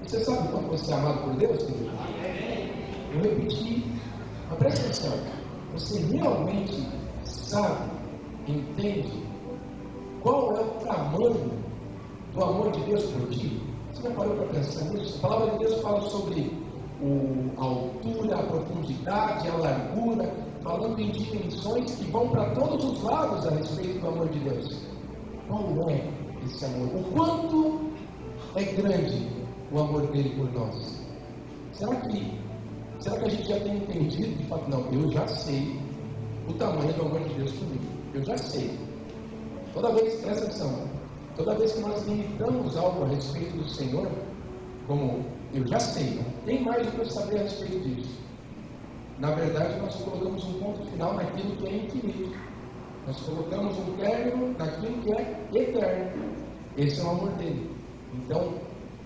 Você sabe quanto você é amado por Deus, querido? Eu repeti, mas presta atenção. Você realmente sabe, entende qual é o tamanho do amor de Deus por ti? Você já parou para pensar nisso? A palavra de Deus fala sobre a altura, a profundidade, a largura, falando em dimensões que vão para todos os lados a respeito do amor de Deus. Qual é esse amor? O quanto é grande o amor dele por nós? Será que a gente já tem entendido de fato? Não, eu já sei o tamanho do amor de Deus por mim. Eu já sei. Toda vez, presta atenção, toda vez que nós limitamos algo a respeito do Senhor, como eu já sei, não tem mais o que eu saber a respeito disso. Na verdade, nós colocamos um ponto final naquilo que é infinito. Nós colocamos um término naquilo que é eterno. Esse é o amor dele. Então,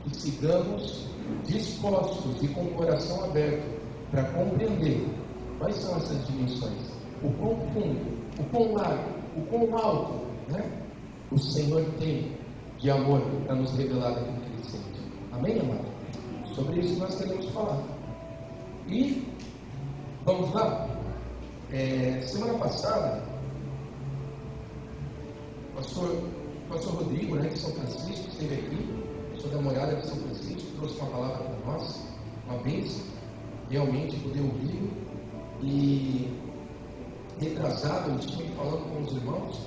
que sigamos dispostos e com o coração aberto para compreender quais são essas dimensões, o quão fundo, o quão largo, o quão alto, né? O Senhor tem de amor para nos revelar aquilo que Ele sente. Amém, amado? Sobre isso nós queremos falar. E vamos lá. Semana passada, o pastor Rodrigo, né, de São Francisco, esteve aqui, pastor da morada de São Francisco, trouxe uma palavra para nós, uma bênção, realmente poder ouvi-lo. E retrasado, eu estive falando com os irmãos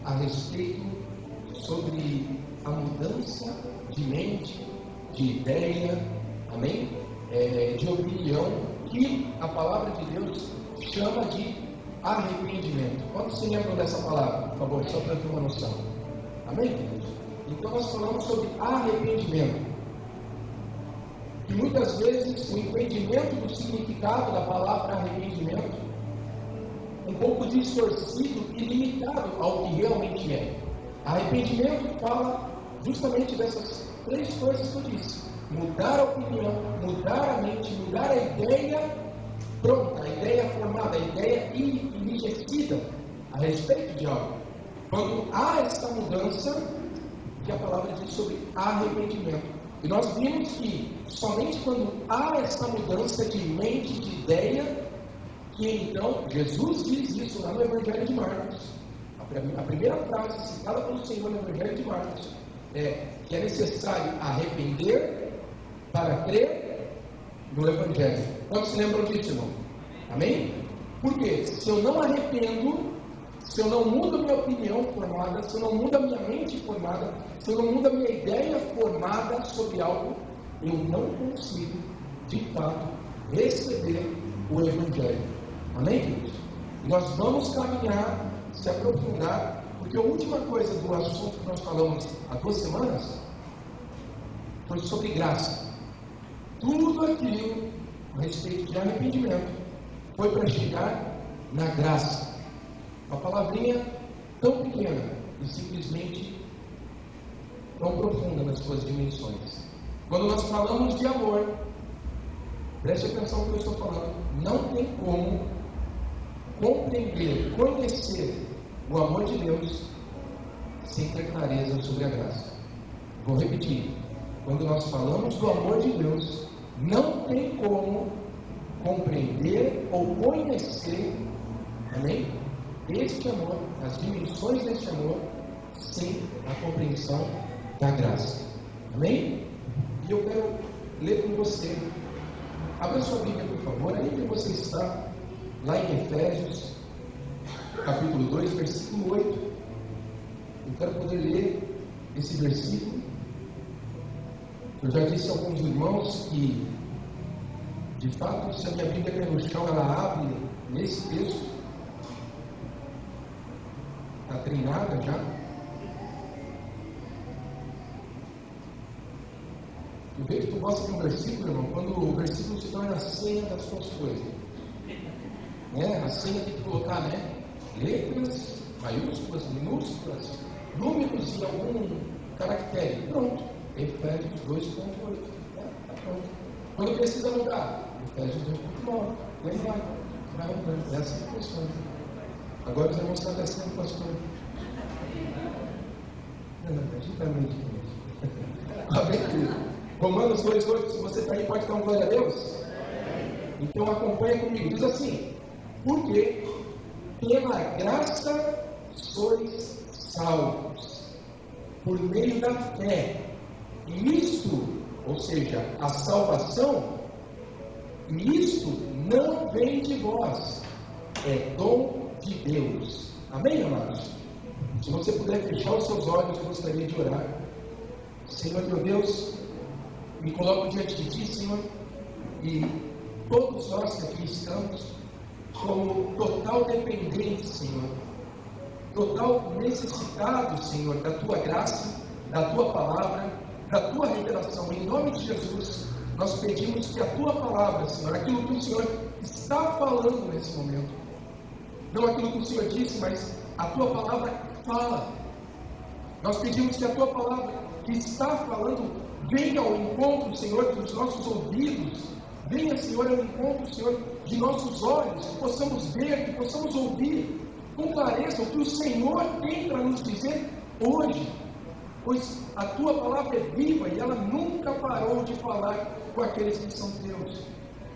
a respeito sobre a mudança de mente, de ideia, amém? De opinião, que a palavra de Deus chama de arrependimento. Quantos se lembram dessa palavra, por favor, só para ter uma noção? Amém, queridos? Então nós falamos sobre arrependimento. E muitas vezes o entendimento do significado da palavra arrependimento um pouco distorcido e limitado ao que realmente é. Arrependimento fala justamente dessas três coisas que eu disse: mudar a opinião, mudar a mente, mudar a ideia pronta, a ideia formada, a ideia enrijecida a respeito de algo. Quando há essa mudança, que a palavra diz sobre arrependimento. E nós vimos que somente quando há essa mudança de mente, de ideia, que então Jesus diz isso lá no Evangelho de Marcos. A primeira frase citada pelo Senhor no Evangelho de Marcos é que é necessário arrepender para crer no Evangelho. Quantos se lembram disso, irmão? Amém? Porque se eu não arrependo, se eu não mudo minha opinião formada, se eu não mudo a minha mente formada, se eu não mudo a minha ideia formada sobre algo, eu não consigo, de fato, receber o Evangelho. Amém, queridos? E nós vamos caminhar, se aprofundar, porque a última coisa do assunto que nós falamos há 2 semanas foi sobre graça. Tudo aquilo a respeito de arrependimento foi para chegar na graça. Uma palavrinha tão pequena e simplesmente tão profunda nas suas dimensões. Quando nós falamos de amor, preste atenção no que eu estou falando, não tem como compreender, conhecer o amor de Deus sem ter clareza sobre a graça. Vou repetir. Quando nós falamos do amor de Deus, não tem como compreender ou conhecer, amém? Este amor, as dimensões deste amor, sem a compreensão da graça. Amém? E eu quero ler com você. Abra sua Bíblia, por favor, aí que você está, lá em Efésios, capítulo 2, versículo 8. Eu quero poder ler esse versículo. Eu já disse a alguns irmãos que, de fato, se a minha Bíblia cair no chão, ela abre nesse texto. Está treinada já. Eu vejo que tu gosta de um versículo, irmão, quando o versículo se torna a senha das suas coisas. A senha tem que colocar, letras, maiúsculas, minúsculas, números e algum caractere. Pronto. Efésios 2.8. Está pronto. Quando precisa mudar, Efésios 2.9. E aí vai mudando. É assim que funciona. Agora os irmãos estão descendo, pastor. Não, agitamente. Amém, querido? Romanos 2,8, se você está aí, pode dar um glória a Deus? Então acompanha comigo, diz assim: porque pela graça sois salvos, por meio da fé. E isto, ou seja, a salvação, isto não vem de vós, é dom de Deus. Amém, amados? Se você puder fechar os seus olhos, eu gostaria de orar. Senhor meu Deus, me coloco diante de Ti, Senhor, e todos nós que aqui estamos, como total dependentes, Senhor, total necessitados, Senhor, da Tua graça, da Tua palavra, da Tua revelação. Em nome de Jesus, nós pedimos que a Tua palavra, Senhor, aquilo que o Senhor está falando nesse momento, não aquilo que o Senhor disse, mas a Tua palavra fala. Nós pedimos que a Tua palavra que está falando venha ao encontro, Senhor, dos nossos ouvidos, venha, Senhor, ao encontro, Senhor, de nossos olhos, que possamos ver, que possamos ouvir com clareza o que o Senhor tem para nos dizer hoje, pois a Tua palavra é viva e ela nunca parou de falar com aqueles que são teus.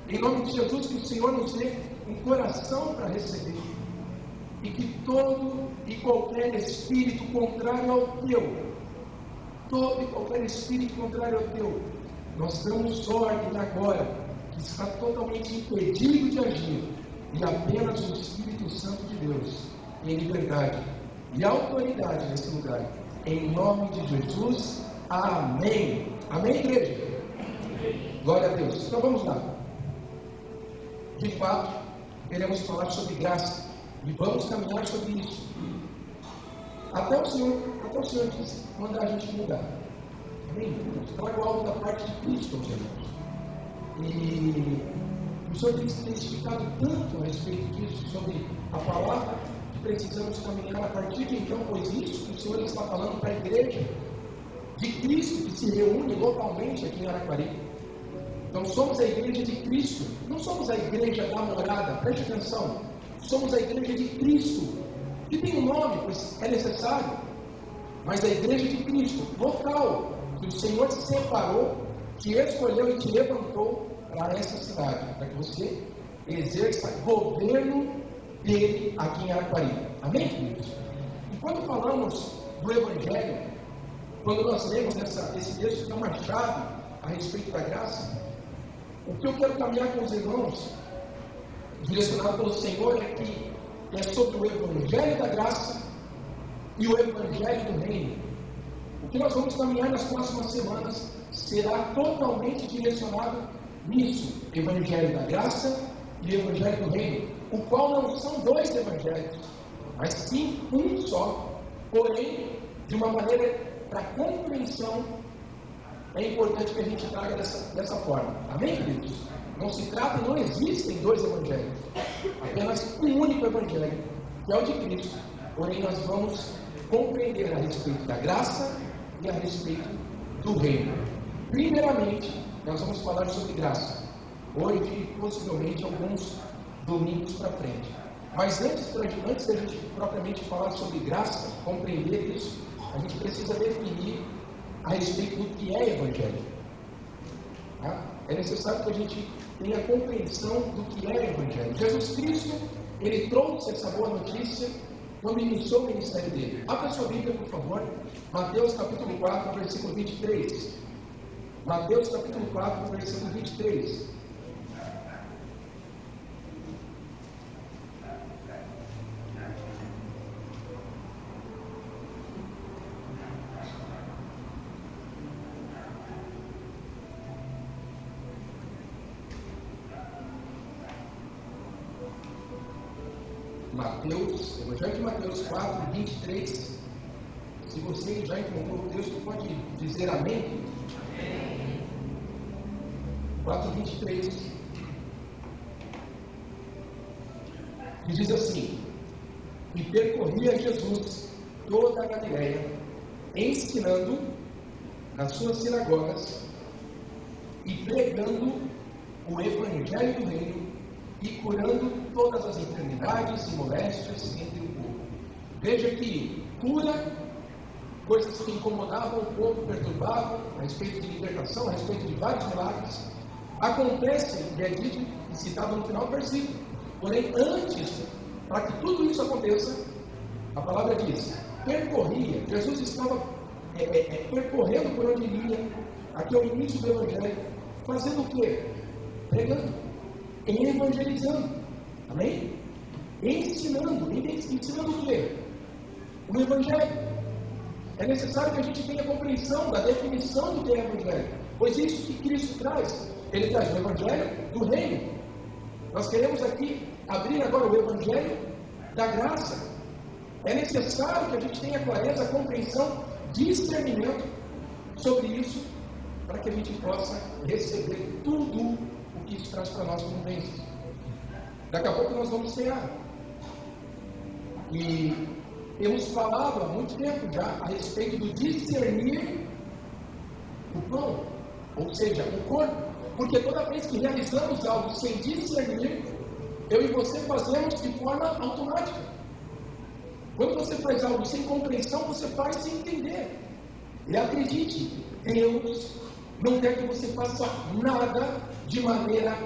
Em nome de Jesus, que o Senhor nos dê um coração para receber, e que todo e qualquer espírito contrário ao Teu, todo e qualquer espírito contrário ao Teu, nós damos ordem agora, que está totalmente impedido de agir, e apenas o Espírito Santo de Deus, em liberdade e autoridade nesse lugar, em nome de Jesus, amém. Amém, igreja? Glória a Deus. Então vamos lá. De fato, queremos falar sobre graça, e vamos caminhar sobre isso, até o Senhor mandar a gente mudar. Amém? Trago algo da parte de Cristo, meus irmãos. E o Senhor tem se testificado tanto a respeito disso, sobre a palavra que precisamos caminhar a partir de então, pois isso que o Senhor está falando para a igreja de Cristo, que se reúne localmente aqui em Araquari. Então somos a igreja de Cristo, não somos a igreja da morada, preste atenção, somos a igreja de Cristo, que tem um nome, pois é necessário, mas a igreja de Cristo, local, que o Senhor te separou, te escolheu e te levantou para essa cidade, para que você exerça governo dele aqui em Araquari. Amém, queridos? E quando falamos do Evangelho, quando nós lemos esse texto que é uma chave a respeito da graça, o que eu quero caminhar com os irmãos, direcionado pelo Senhor, é que é sobre o Evangelho da graça e o Evangelho do reino. O que nós vamos caminhar nas próximas semanas será totalmente direcionado nisso, Evangelho da graça e Evangelho do reino, o qual não são dois evangelhos, mas sim um só, porém, de uma maneira para compreensão, é importante que a gente traga dessa forma. Amém, queridos? Não se trata, não existem dois evangelhos, apenas um único evangelho, que é o de Cristo. Porém, nós vamos compreender a respeito da graça e a respeito do reino. Primeiramente, nós vamos falar sobre graça, hoje e possivelmente alguns domingos para frente. Mas antes da gente propriamente falar sobre graça, compreender isso, a gente precisa definir a respeito do que é evangelho. Tá? É necessário que a gente tenha compreensão do que é evangelho. Jesus Cristo, ele trouxe essa boa notícia quando iniciou o ministério dele. Abra sua Bíblia, por favor, Mateus capítulo 4, versículo 23. Mateus capítulo 4, versículo 23. Evangelho de Mateus 4, 23. Se você já encontrou o texto, pode dizer amém? 4, 23. Que diz assim: e percorria Jesus toda a Galileia, ensinando nas suas sinagogas e pregando o Evangelho do reino e curando todas as enfermidades e moléstias entre o povo. Veja que cura coisas que incomodavam o povo, perturbavam, a respeito de libertação, a respeito de vários milagres, acontecem, e é dito e citado no final do versículo. Porém, antes, para que tudo isso aconteça, a palavra diz, percorria, Jesus estava percorrendo por onde ia, aqui é o início do Evangelho, fazendo o quê? Pregando, evangelizando, amém? Ensinando o quê? O Evangelho. É necessário que a gente tenha compreensão da definição do que é Evangelho, pois isso que Cristo traz, Ele traz o Evangelho do Reino. Nós queremos aqui abrir agora o Evangelho da graça. É necessário que a gente tenha clareza, compreensão, discernimento sobre isso, para que a gente possa receber tudo o que isso traz para nós como bênçãos. Daqui a pouco nós vamos cear. E temos falado há muito tempo já a respeito do discernir o pão, ou seja, o corpo, porque toda vez que realizamos algo sem discernir, eu e você fazemos de forma automática. Quando você faz algo sem compreensão, você faz sem entender. E acredite, Deus não quer que você faça nada de maneira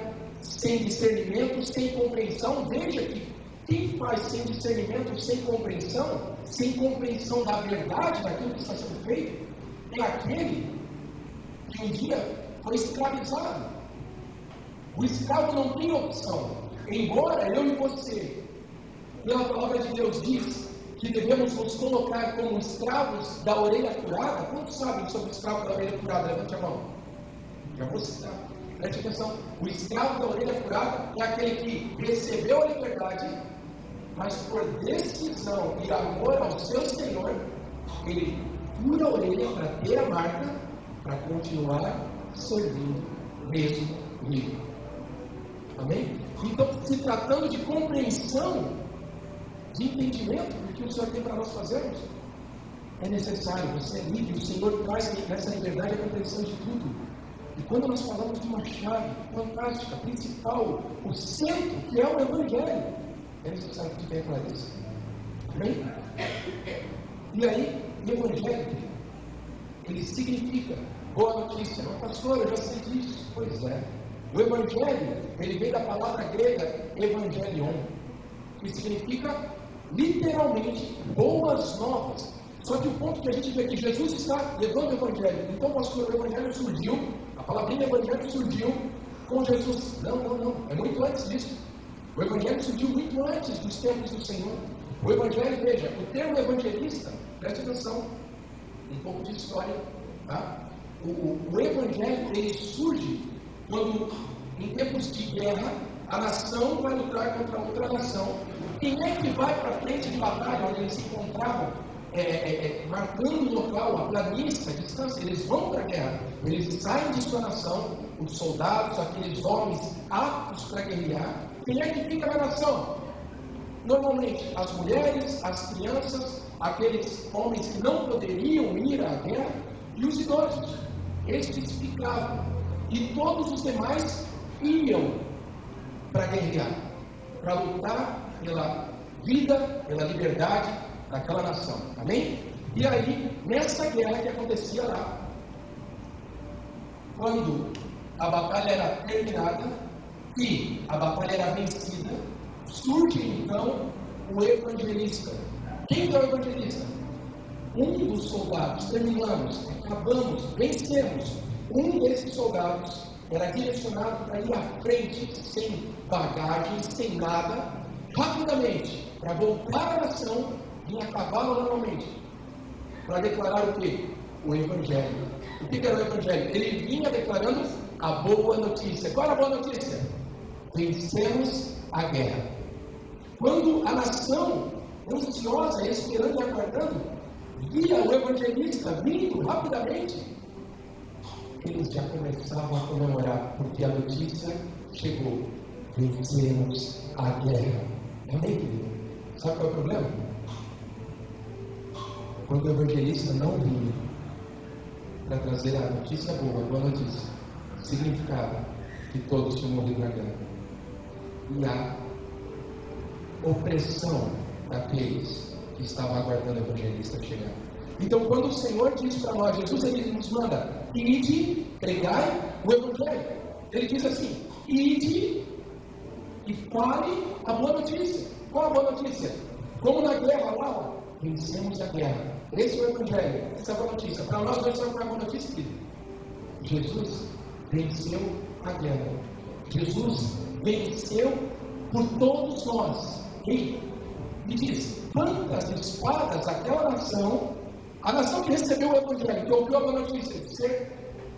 sem discernimento, sem compreensão. Veja que quem faz sem discernimento, sem compreensão da verdade daquilo que está sendo feito, é aquele que um dia foi escravizado. O escravo não tem opção. Embora eu e você, pela palavra de Deus diz que devemos nos colocar como escravos da orelha furada. Quantos sabem sobre o escravo da orelha furada? Levante a mão. Já vou citar. Preste atenção. O escravo da orelha furada é aquele que recebeu a liberdade, mas por decisão e amor ao seu Senhor, ele fura a orelha para ter a marca, para continuar servindo mesmo livre. Amém? Então, se tratando de compreensão, de entendimento do que o Senhor tem para nós fazermos, é necessário, você é livre, o Senhor traz nessa liberdade a compreensão de tudo. E quando nós falamos de uma chave fantástica, principal, o centro, que é o Evangelho, é necessário que tenha clareza. Amém? E aí, o Evangelho, ele significa boa notícia. Mas, pastor, eu já sei disso. Pois é. O Evangelho, ele vem da palavra grega evangelion, que significa literalmente boas novas. Só que o ponto que a gente vê que Jesus está levando o Evangelho. Então, pastor, o Evangelho surgiu, a palavrinha Evangelho surgiu com Jesus. Não. É muito antes disso. O Evangelho surgiu muito antes dos tempos do Senhor. O Evangelho, veja, o termo evangelista, preste atenção, um pouco de história, tá? O Evangelho, ele surge quando, em tempos de guerra, a nação vai lutar contra outra nação. Quem é que vai para a frente de batalha, onde eles se encontravam, marcando o local, a planície, a distância? Eles vão para a guerra, eles saem de sua nação, os soldados, aqueles homens aptos para guerrear. Quem é que fica na nação? Normalmente, as mulheres, as crianças, aqueles homens que não poderiam ir à guerra, e os idosos. Estes ficavam. E todos os demais iam para guerrear, para lutar pela vida, pela liberdade daquela nação. Amém? E aí, nessa guerra que acontecia lá, quando a batalha era terminada e a batalha era vencida, surge então o evangelista. Quem é o evangelista? Um dos soldados. Terminamos, acabamos, vencemos. Um desses soldados era direcionado para ir à frente, sem bagagem, sem nada, rapidamente, para voltar à nação, vinha a cavalo normalmente, para declarar o quê? O Evangelho. O que era o Evangelho? Ele vinha declarando a boa notícia. Qual era a boa notícia? Vencemos a guerra. Quando a nação, ansiosa, esperando e aguardando, via o evangelista vindo rapidamente, eles já começavam a comemorar, porque a notícia chegou: vencemos a guerra. Amém, querido? Sabe qual é o problema? Quando o evangelista não vinha para trazer a notícia boa, a boa notícia, significava que todos tinham morrido na guerra. E a opressão daqueles que estavam aguardando o evangelista chegar. Então, quando o Senhor diz para nós, Jesus ele nos manda, ide, pregai o Evangelho. Ele diz assim, ide e fale a boa notícia. Qual a boa notícia? Como na guerra lá, vencemos a guerra. Esse é o Evangelho, essa é a boa notícia. Para nós, nós somos a boa notícia, querido. Jesus venceu a guerra. Jesus venceu por todos nós. E me diz, quantas espadas aquela nação, a nação que recebeu o Evangelho, que ouviu a boa notícia de ser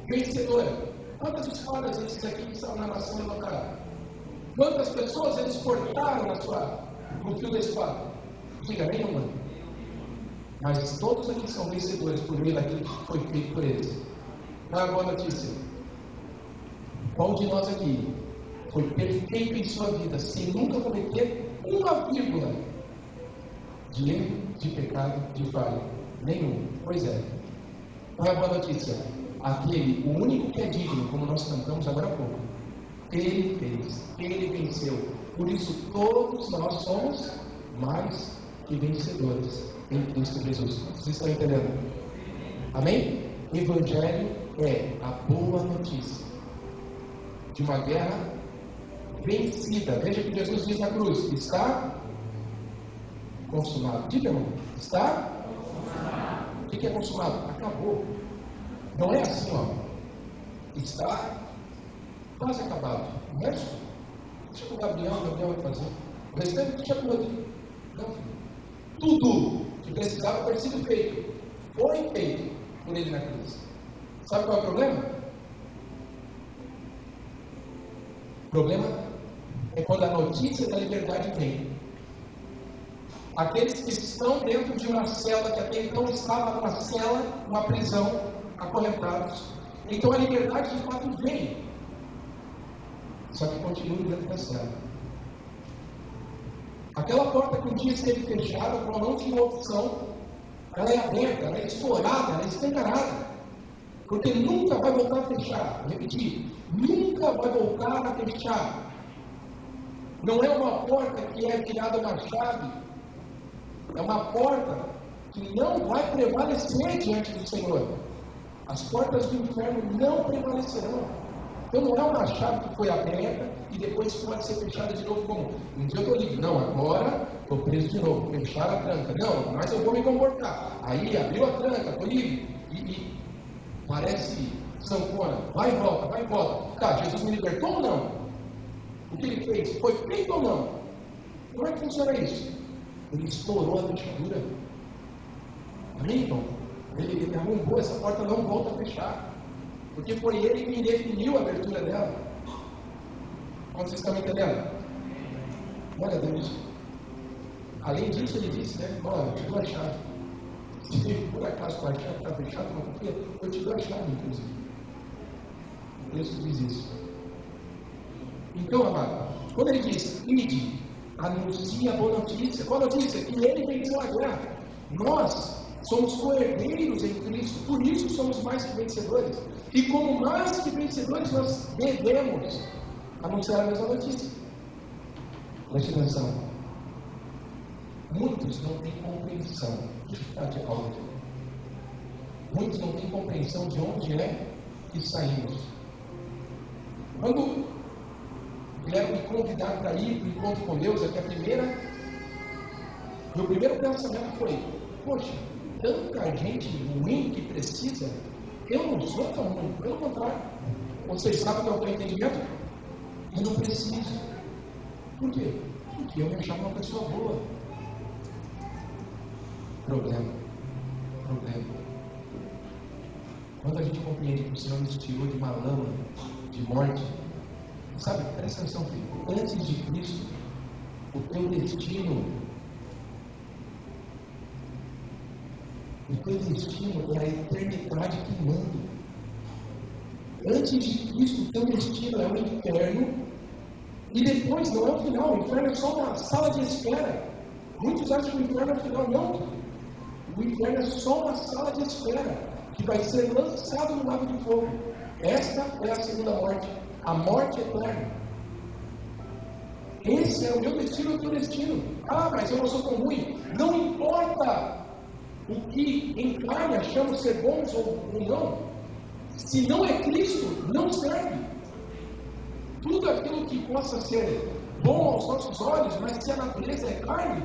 vencedora, quantas espadas esses aqui que estão na nação levantaram? Quantas pessoas eles cortaram no fio da espada? Diga, nenhuma. Mas todos aqui são vencedores por meio daquilo que foi feito por eles. Qual é a boa notícia? Qual de nós aqui foi perfeito em sua vida, sem nunca cometer uma vírgula de erro, de pecado, de falha? Nenhum. Pois é. Qual é a boa notícia? Aquele, o único que é digno, como nós cantamos agora há pouco, ele fez, ele venceu. Por isso, todos nós somos mais que vencedores em Cristo Jesus. Vocês estão entendendo? Amém? Evangelho é a boa notícia de uma guerra vencida. Veja que Jesus diz na cruz: está consumado. Diga, irmão, está consumado. O que é consumado? Acabou. Não é assim, ó. Está quase acabado. Não é isso? Deixa o Gabriel vai fazer. O restante deixa por aqui. Não, filho. Tudo que precisava ter sido feito foi feito por ele na cruz. Sabe qual é o problema? O problema é quando a notícia da liberdade vem. Aqueles que estão dentro de uma cela, que até então estava numa cela, numa prisão, acorrentados. Então a liberdade de fato vem. Só que continua dentro da cela. Aquela porta que um dia esteve fechada, quando não tinha opção, ela é aberta, ela é estourada, ela é escancarada. Porque nunca vai voltar a fechar. Vou repetir, nunca vai voltar a fechar. Não é uma porta que é virada na chave. É uma porta que não vai prevalecer diante do Senhor. As portas do inferno não prevalecerão. Então não é uma chave que foi aberta e depois pode ser fechada de novo como um dia eu estou livre. Não, agora estou preso de novo. Fecharam a tranca. Não, mas eu vou me comportar. Aí abriu a tranca, estou livre. E parece sanfona. Vai e volta, vai e volta. Tá, Jesus me libertou ou não? O que ele fez? Foi feito ou não? Como é que funciona isso? Ele estourou a fechadura. Amém, irmão? Ele arrombou, essa porta não volta a fechar. Porque foi ele que definiu a abertura dela. Como vocês estão entendendo? Glória a Deus. Além disso, ele disse, né? Olha, eu te dou a chave. Se por acaso a chave está fechada, não confia, eu te dou a chave, inclusive. O texto diz isso. Então, amado, quando ele diz, ide, anuncia a boa notícia. Qual notícia? Que ele venceu a guerra. Nós somos co-herdeiros em Cristo, por isso somos mais que vencedores. E como mais que vencedores, nós devemos anunciar a mesma notícia. Preste atenção. Muitos não têm compreensão. Deixa eu ficar de algo. Muitos não têm compreensão de onde é que saímos. Quando vieram me convidar para ir para o encontro com Deus, meu primeiro pensamento foi: poxa, tanta gente ruim que precisa, eu não sou tão ruim, pelo contrário. Vocês sabem qual é o entendimento? Eu não preciso. Por quê? Porque eu me achava uma pessoa boa. Problema. Quando a gente compreende que o Senhor nos tirou de uma lama de morte, sabe, presta atenção, filho. Antes de Cristo, o teu destino é a eternidade queimando. Antes de Cristo, o teu destino é o inferno. E depois não é o final. O inferno é só uma sala de espera. Muitos acham que o inferno é o final. Não. O inferno é só uma sala de espera que vai ser lançado no lago de fogo. Esta é a segunda morte. A morte eterna. Esse é o meu destino e o teu destino. Ah, mas eu não sou tão ruim. Não importa. o que em carne achamos ser bons ou não, se não é Cristo, não serve. Tudo aquilo que possa ser bom aos nossos olhos, mas se a natureza é carne,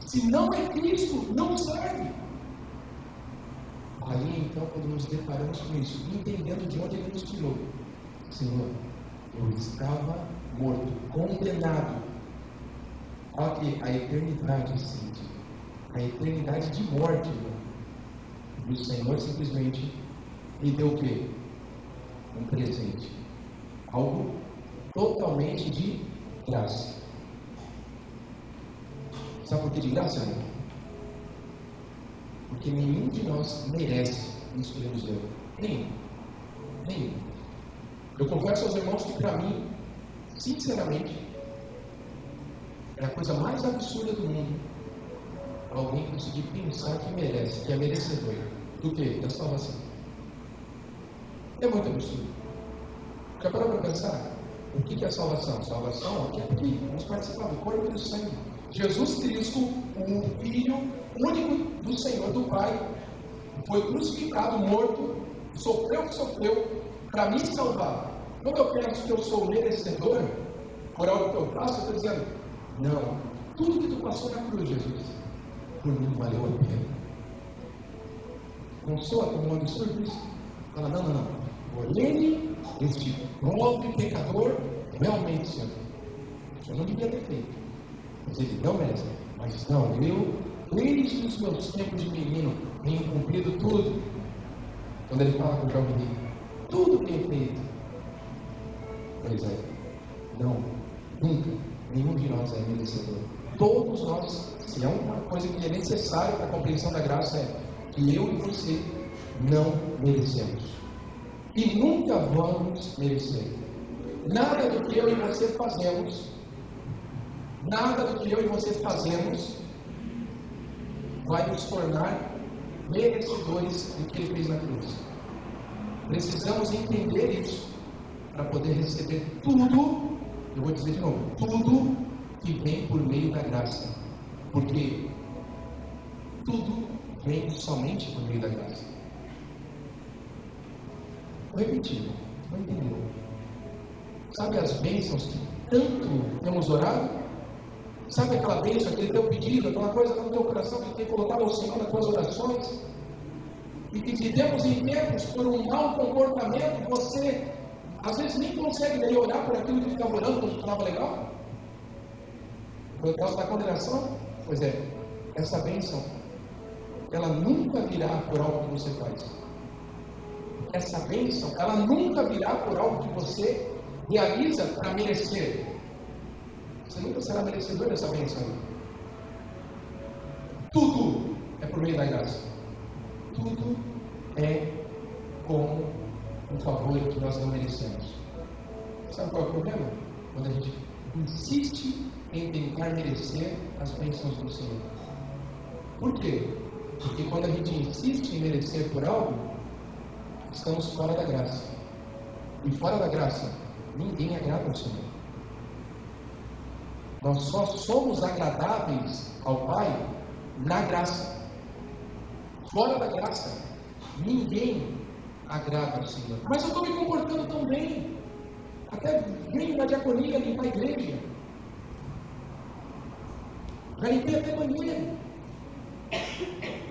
se não é Cristo, não serve. Aí então, quando nos deparamos com isso, entendendo de onde Ele nos tirou, Senhor, eu estava morto, condenado. Olha que a eternidade, sente, a eternidade de morte, e o Senhor simplesmente me deu o quê? Um presente, algo totalmente de graça. Sabe por que de graça, irmão? Porque nenhum de nós merece isso que Ele nos deu. Nenhum. Eu confesso aos irmãos que para mim, sinceramente, é a coisa mais absurda do mundo alguém conseguir pensar que merece, que é merecedor do que? Da salvação. É muito absurdo. Já parou para pensar? O que é salvação? Salvação é aqui, vamos participar do corpo e do sangue. Jesus Cristo, o Filho único do Senhor, do Pai, foi crucificado, morto, sofreu o que sofreu, para me salvar. Quando eu penso que eu sou merecedor, por algo que eu faço, eu estou dizendo, não, tudo que tu passou na cruz, Jesus, por mim valeu a pena. Não soa como um absurdo isso? Fala, não. Por ele, este pobre pecador, realmente, Senhor, eu não devia ter feito. Mas ele não merece. Mas não, eu, desde os meus tempos de menino, tenho cumprido tudo. Quando ele fala com o jovem rico, tudo tem feito. Pois é, não, nunca, nenhum de nós é merecedor. Todos nós, se é uma coisa que é necessária para a compreensão da graça, é que eu e você não merecemos. E nunca vamos merecer. Nada do que eu e você fazemos, vai nos tornar merecedores do que Ele fez na cruz. Precisamos entender isso para poder receber tudo, eu vou dizer de novo, tudo que vem por meio da graça. Porque tudo vem somente por meio da graça. Vou repetir, não entendeu? Sabe as bênçãos que tanto temos orado? Sabe aquela bênção, aquele teu pedido, aquela coisa no teu coração que tem colocado ao Senhor nas tuas orações? E que te demos em tempos por um mau comportamento, você às vezes nem consegue daí orar por aquilo que estava orando quando estava legal? Por causa da condenação? Pois é, essa bênção, ela nunca virá por algo que você faz. Essa bênção, ela nunca virá por algo que você realiza para merecer. Você nunca será merecedor dessa bênção. Tudo é por meio da graça. Tudo é como um favor que nós não merecemos. Sabe qual é o problema? Quando a gente insiste em tentar merecer as bênçãos do Senhor. Por quê? Porque quando a gente insiste em merecer por algo, estamos fora da graça. E fora da graça, ninguém agrada ao Senhor. Nós só somos agradáveis ao Pai na graça. Fora da graça, ninguém agrada ao Senhor. Mas eu estou me comportando tão bem. Até venho na diaconia limpar a igreja. Já limpei até banheiro.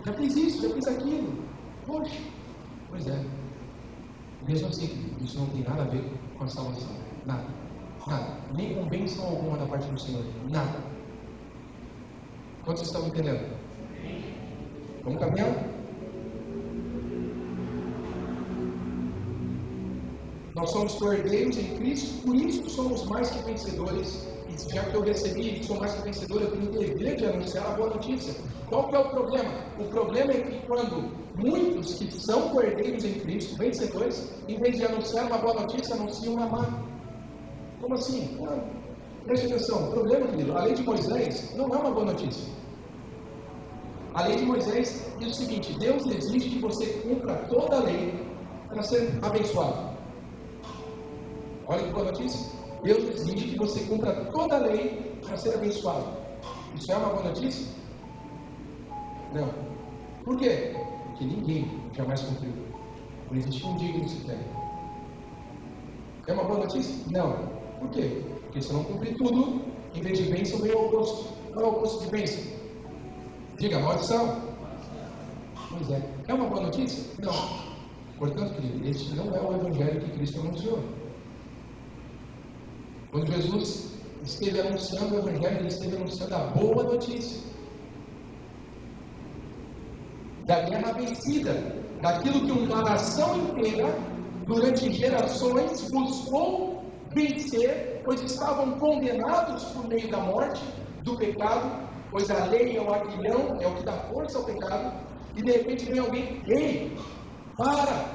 Já fiz isso, já fiz aquilo. Poxa, pois é. Mesmo assim, isso não tem nada a ver com a salvação. Nada. Nem com bênção alguma da parte do Senhor. Nada. Quantos estão entendendo? Vamos caminhar? Nós somos cordeiros em Cristo, por isso somos mais que vencedores. E já que eu recebi, sou mais que vencedor, eu tenho o dever de anunciar a boa notícia. Qual que é o problema? O problema é que quando muitos que são cordeiros em Cristo, vencedores, em vez de anunciar uma boa notícia, anunciam uma má. Como assim? Preste atenção, o problema, querido, a lei de Moisés não é uma boa notícia. A lei de Moisés diz o seguinte: Deus exige que você cumpra toda a lei para ser abençoado. Olha que boa notícia. Deus exige que você cumpra toda a lei para ser abençoado. Isso é uma boa notícia? Não. Por quê? Porque ninguém jamais cumpriu. Não existe um digno sequer. É uma boa notícia? Não. Por quê? Porque se eu não cumprir tudo, em vez de bênção, veio o oposto. Qual é o oposto de bênção? Diga, maldição. Pois é. É uma boa notícia? Não. Portanto, querido, este não é o evangelho que Cristo anunciou. Quando Jesus esteve anunciando o evangelho, ele esteve anunciando a boa notícia da guerra vencida, daquilo que uma nação inteira, durante gerações, buscou vencer, pois estavam condenados por meio da morte, do pecado, pois a lei é o aguilhão, é o que dá força ao pecado, e de repente vem alguém, ei, para,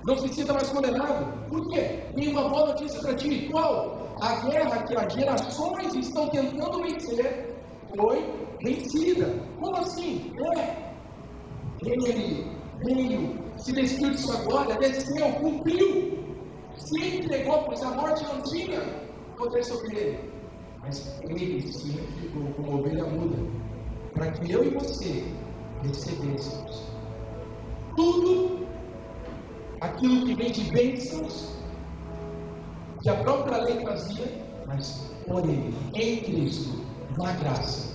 não se sinta mais condenado. Por quê? Tem uma boa notícia para ti. Qual? A guerra que as gerações estão tentando vencer foi vencida. Como assim? Ele veio, se despiu de sua glória, desceu, cumpriu, se entregou, pois a morte não tinha poder sobre ele. Mas ele se entregou como ovelha muda, para que eu e você recebêssemos tudo aquilo que vem de bênçãos que a própria lei trazia, mas por ele, em Cristo, na graça.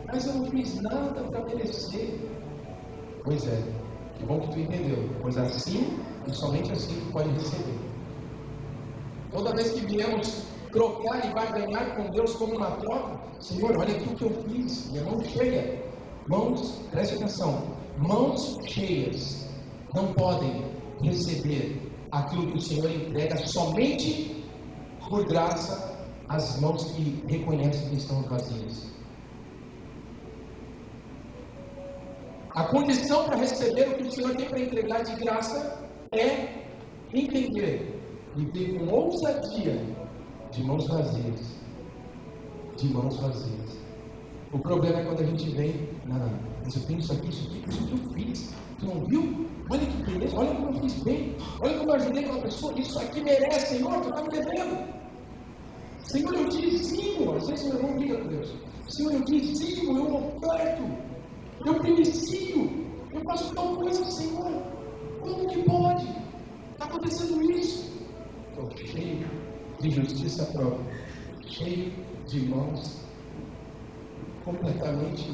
Mas eu não fiz nada para merecer. Pois é, que bom que tu entendeu, pois assim e somente assim tu pode receber. Toda vez que viemos trocar e barganhar com Deus como uma troca, Senhor, olha aqui o que eu fiz, minha mão cheia. Mãos, preste atenção, mãos cheias não podem receber aquilo que o Senhor entrega somente por graça às mãos que reconhecem que estão vazias. A condição para receber o que o Senhor tem para entregar de graça é entender e ter com ousadia de mãos vazias. De mãos vazias. O problema é quando a gente vem, não, mas eu tenho isso aqui que eu fiz. Tu não viu? Olha que beleza, olha como eu fiz bem, olha como eu ajudei uma pessoa, isso aqui merece, Senhor, tu está me devendo. Senhor, eu dizimo, às vezes meu irmão briga com Deus. Senhor, eu dizimo, eu oferto, eu prinicio, eu faço tal coisa, Senhor. Como que pode? Está acontecendo isso. Estou cheio de justiça própria, cheio de mãos completamente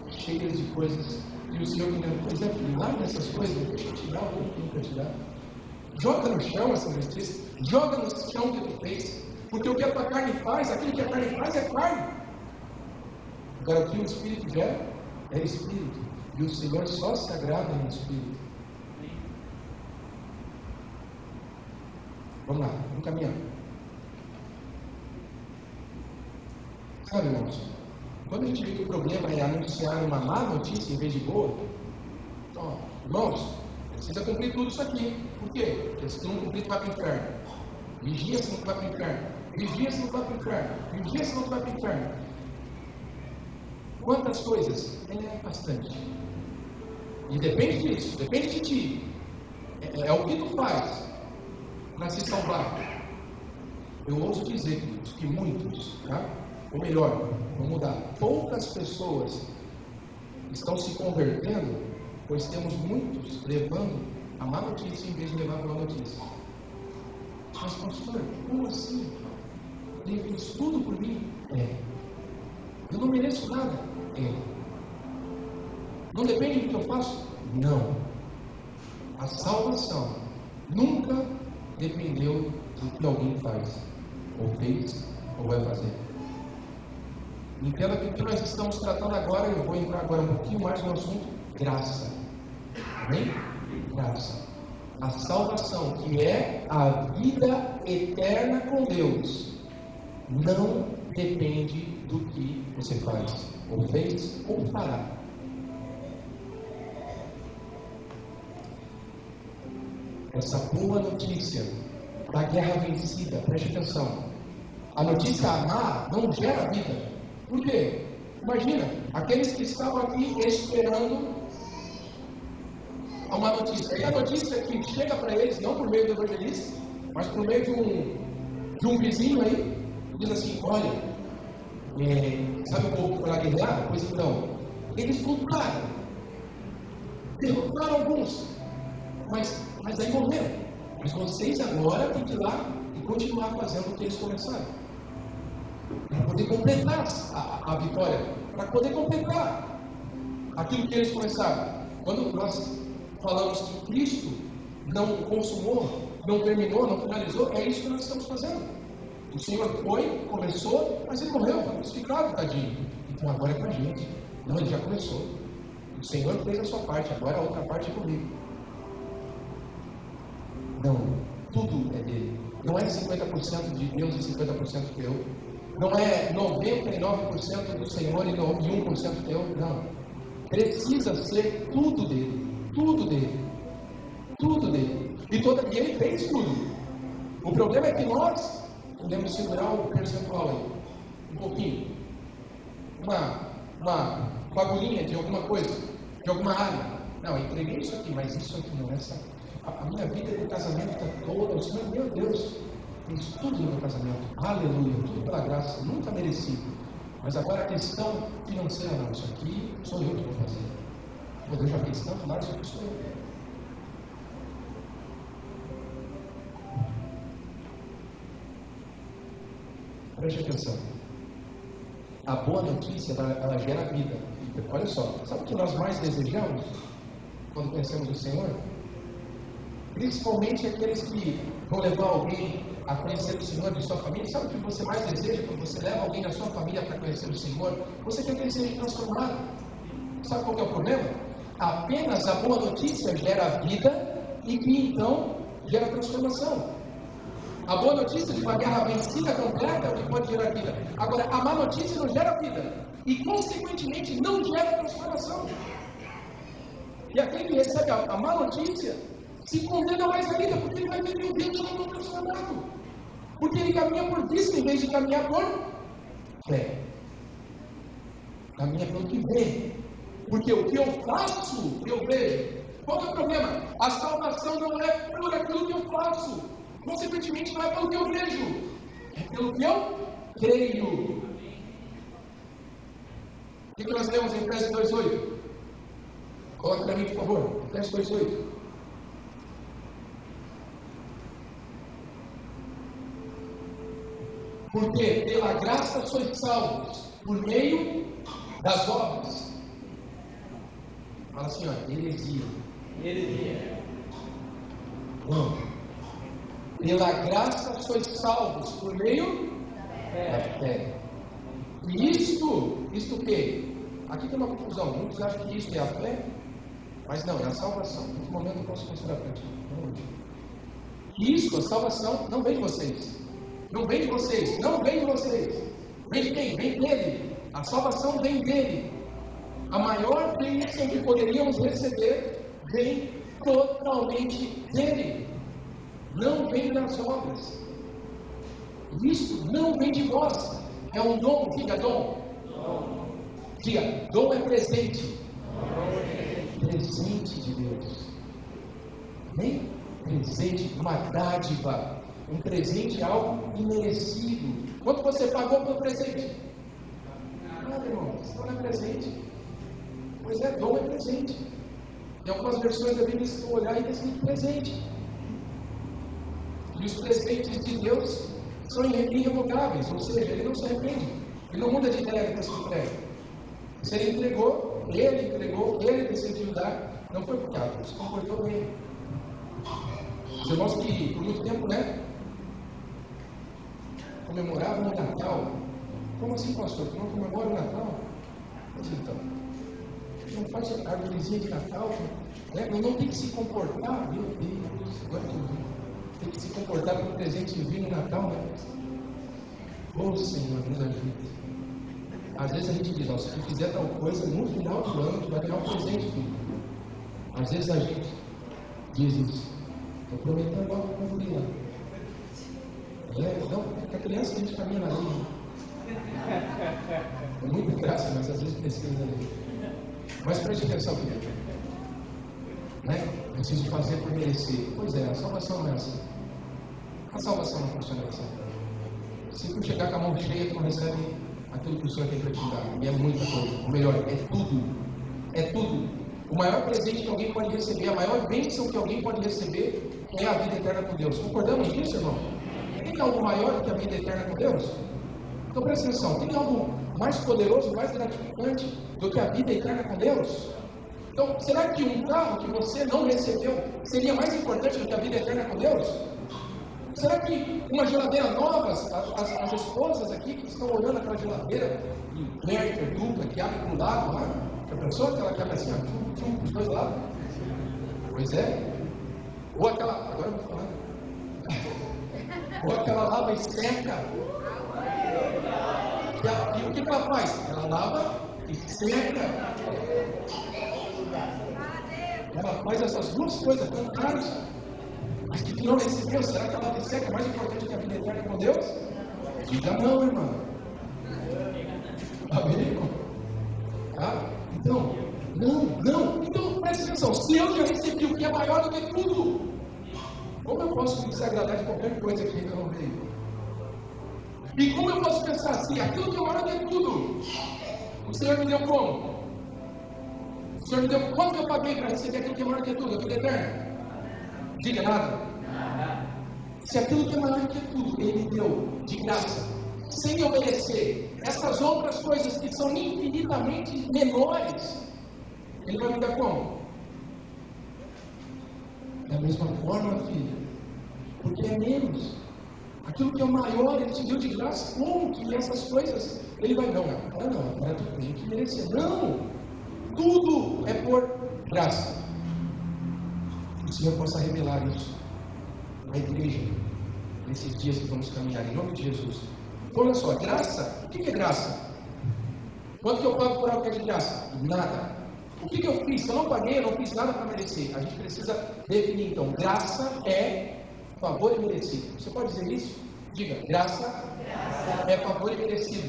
cheias de coisas. E o Senhor me deu, pois é, larga essas coisas, deixa eu tirar o que eu tenho para tirar. Joga no chão essa justiça, joga no chão o que tu fez, porque o que a tua carne faz, aquilo que a carne faz é carne. Agora o que o Espírito gera é Espírito, e o Senhor só se agrada no Espírito. Vamos lá, vamos caminhar. Sabe, irmãos, quando a gente vê que o problema é anunciar uma má notícia em vez de boa, então, irmãos, precisa cumprir tudo isso aqui. Por quê? Porque se tu não cumprir, tu vai para o inferno. Vigia, senão tu vai para o inferno. Vigia, senão tu vai para o inferno. Vigia, senão tu vai para o inferno. Quantas coisas? É bastante. E depende disso, depende de ti. É o que tu faz para se salvar. Eu ouso dizer que muitos, tá? Ou melhor, vamos mudar, poucas pessoas estão se convertendo, pois temos muitos levando a má notícia em vez de levar a boa notícia. Mas pastor, como assim? Ele fez tudo por mim? Eu não mereço nada? Não depende do que eu faço? Não. A salvação nunca dependeu do que alguém faz, ou fez, ou vai fazer. Entenda que o que nós estamos tratando agora, eu vou entrar agora um pouquinho mais no assunto, graça. Amém? Graça. A salvação, que é a vida eterna com Deus, não depende do que você faz, ou fez, ou fará. Essa boa notícia da guerra vencida, preste atenção. A notícia má não gera vida. Por quê? Imagina, aqueles que estavam aqui esperando uma notícia. E a notícia que chega para eles, não por meio do evangelista, mas por meio de um vizinho aí, diz assim, olha, sabe o povo que foi lá guerrear? Pois então, eles lutaram, derrotaram alguns, mas aí morreram. Mas vocês agora têm que ir lá e continuar fazendo o que eles começaram, para poder completar a vitória, para poder completar aquilo que eles começaram. Quando nós falamos que Cristo não consumou, não terminou, não finalizou, é isso que nós estamos fazendo. O Senhor foi, começou, mas ele morreu, foi crucificado, tadinho. Então agora é com a gente. Não, ele já começou. O Senhor fez a sua parte, agora a outra parte é comigo. Não, tudo é dele. Não é 50% de Deus e 50% teu. Não é 99% do Senhor e 1% teu. Não. Precisa ser tudo dele. Tudo dele. Tudo dele. E ele fez tudo. O problema é que nós podemos segurar o percentual aí. Um pouquinho. Uma fagulhinha de alguma coisa. De alguma área. Não, eu entreguei isso aqui, mas isso aqui não é essa. A minha vida de casamento está toda. O Senhor, meu Deus, fez tudo no meu casamento. Aleluia. Tudo pela graça. Nunca mereci. Mas agora a questão financeira, não. Isso aqui sou eu que vou fazer. Deus já fez tanto, mas isso aqui sou eu. Preste atenção. A boa notícia, ela gera vida. Olha só, sabe o que nós mais desejamos quando conhecemos o Senhor? Principalmente aqueles que vão levar alguém a conhecer o Senhor de sua família. Sabe o que você mais deseja quando você leva alguém da sua família para conhecer o Senhor? Você quer que ele seja transformado. Sabe qual que é o problema? Apenas a boa notícia gera vida e que então gera transformação. A boa notícia de uma guerra vencida completa é o que pode gerar vida. Agora, a má notícia não gera vida. E, consequentemente, não gera transformação. E aquele que recebe a má notícia se condena mais ainda, porque ele vai ver que o Deus não é transformado. Porque ele caminha por vista em vez de caminhar por fé. Caminha pelo que vê. Porque o que eu faço, eu vejo. Qual é o problema? A salvação não é por aquilo que eu faço. Consequentemente, não é pelo que eu vejo, é pelo que eu creio. O que nós lemos em Efésios 2:8? Coloque para mim, por favor. Efésios 2:8. Porque pela graça sois salvos, por meio das obras. Fala assim, ó, heresia. Não. Pela graça sois salvos por meio da fé. E isto o quê? Aqui tem uma confusão. Muitos acham que isto é a fé, mas não, é a salvação. Nesse momento eu posso considerar para ti. Isto, a salvação, não vem de vocês. Não vem de vocês. Não vem de vocês. Vem de quem? Vem dele. A salvação vem dele. A maior bênção que poderíamos receber vem totalmente dele. Não vem das obras. Isso não vem de vós. É um dom. Diga dom. Diga, dom é presente. Presente de Deus. Bem? Presente, uma dádiva. Um presente é algo imerecido. Quanto você pagou pelo presente? Nada, irmão. Isso não é presente. Pois é, dom é presente. Em algumas versões da Bíblia, se for olhar, ainda está escrito presente. E os presentes de Deus são irrevogáveis, ou seja, ele não se arrepende. Ele não muda de ideia depois que entrega. Se ele entregou, ele decidiu dar. Não foi porque se comportou bem. Os irmãos que por muito tempo, comemoravam o Natal. Como assim, pastor? Tu não comemora o Natal? Mas então, não faz a árvorezinha de Natal, não tem que se comportar, meu Deus, agora que eu vi. Tem que se comportar com o presente divino no Natal, Ô Senhor, nos ajude. Às vezes a gente diz, se tu fizer tal coisa, no final do ano tu vai ganhar um presente, filho. Às vezes a gente diz isso. Estou prometendo algo para o filho. Não, porque a criança a gente caminha na linha. É muito graça, mas às vezes precisa da linha. Mas preste atenção, filho. Preciso fazer por merecer. Pois é, a salvação não é assim. A salvação não funciona assim. Se tu chegar com a mão cheia, tu não recebe aquilo que o Senhor tem para te dar. E é muita coisa. Ou melhor, é tudo. É tudo. O maior presente que alguém pode receber, a maior bênção que alguém pode receber é a vida eterna com Deus. Concordamos nisso, irmão? Tem algo maior do que a vida eterna com Deus? Então presta atenção, tem algo mais poderoso, mais gratificante do que a vida eterna com Deus? Então, será que um carro que você não recebeu seria mais importante do que a vida eterna com Deus? Será que uma geladeira nova, as esposas aqui que estão olhando aquela geladeira inverter, dupla, que abre para o lado lá, a pessoa que ela quer assim, ó, os dois lados? Pois é. Ou aquela, agora eu vou falar. Ou aquela lava e seca. E o que ela faz? Ela lava e seca. Ela faz essas duas coisas tão caras. Mas que não recebeu, será que a lava e seca é mais importante que a vida eterna com Deus? Diga não, irmão. Amém, irmão? Tá? Então, não. Então, presta atenção. Se eu já recebi o que é maior do que tudo, como eu posso me desagradar de qualquer coisa que ainda não veio? E como eu posso pensar assim, aquilo que é maior do que tudo, o Senhor me deu como? O Senhor me deu quanto eu paguei para receber aquilo que é maior do que tudo? A vida eterna? Diga nada. Se aquilo que é maior do que tudo, Ele me deu de graça, sem eu merecer, essas outras coisas que são infinitamente menores, Ele vai me dar como? Da mesma forma, filho, porque é menos. Aquilo que é maior, Ele te deu de graça. Como que essas coisas Ele vai não? Agora tu tem que merecer. Não! Tudo é por graça. Que o Senhor possa revelar isso na igreja, nesses dias que vamos caminhar, em nome de Jesus. Então, olha só, graça, o que é graça? Quanto que eu pago por algo que é de graça? Nada. O que eu fiz? Se eu não paguei, eu não fiz nada para merecer. A gente precisa definir, então, graça é favor e merecido. Você pode dizer isso? Diga, graça é favor e merecido.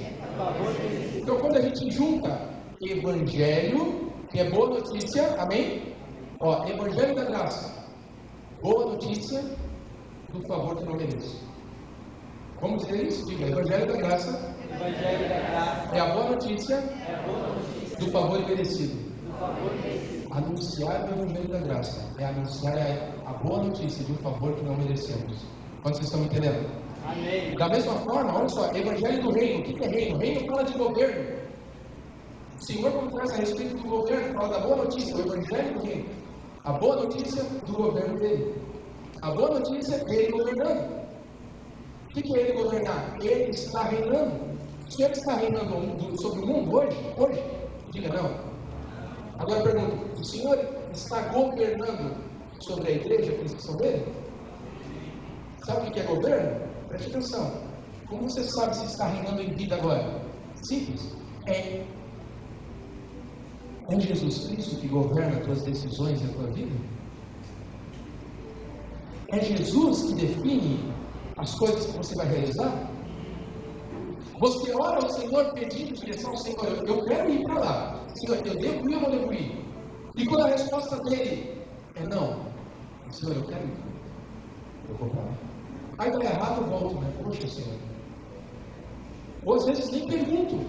Então, quando a gente junta evangelho, que é boa notícia, amém? Ó, evangelho da graça, boa notícia do favor que eu não mereço. Vamos dizer isso? Diga, evangelho da graça é a boa notícia do favor imerecido. Anunciar o evangelho da graça é anunciar a boa notícia de um favor que não merecemos. Quantos vocês estão entendendo? Amém. Da mesma forma, olha só, evangelho do reino. O que é reino? Reino fala de governo. O Senhor, quando traz a respeito do governo, fala da boa notícia, o evangelho do reino. A boa notícia do governo dele. A boa notícia é ele governando. O que é ele governar? Ele está reinando. O Senhor está reinando sobre o mundo hoje? Hoje? Diga não. Agora eu pergunto, o Senhor está governando sobre a igreja, aqueles que são dele? Sabe o que é governo? Preste atenção. Como você sabe se está reinando em vida agora? Simples. É Jesus Cristo que governa as tuas decisões e a tua vida? É Jesus que define as coisas que você vai realizar? Você ora ao Senhor pedindo direção ao Senhor, eu quero ir para lá. Senhor, eu devo ir ou não devo ir? E quando a resposta dele é não, Senhor, eu quero ir. Eu vou para lá. Aí dá errado, eu volto, né? Poxa, Senhor. Ou às vezes nem pergunto.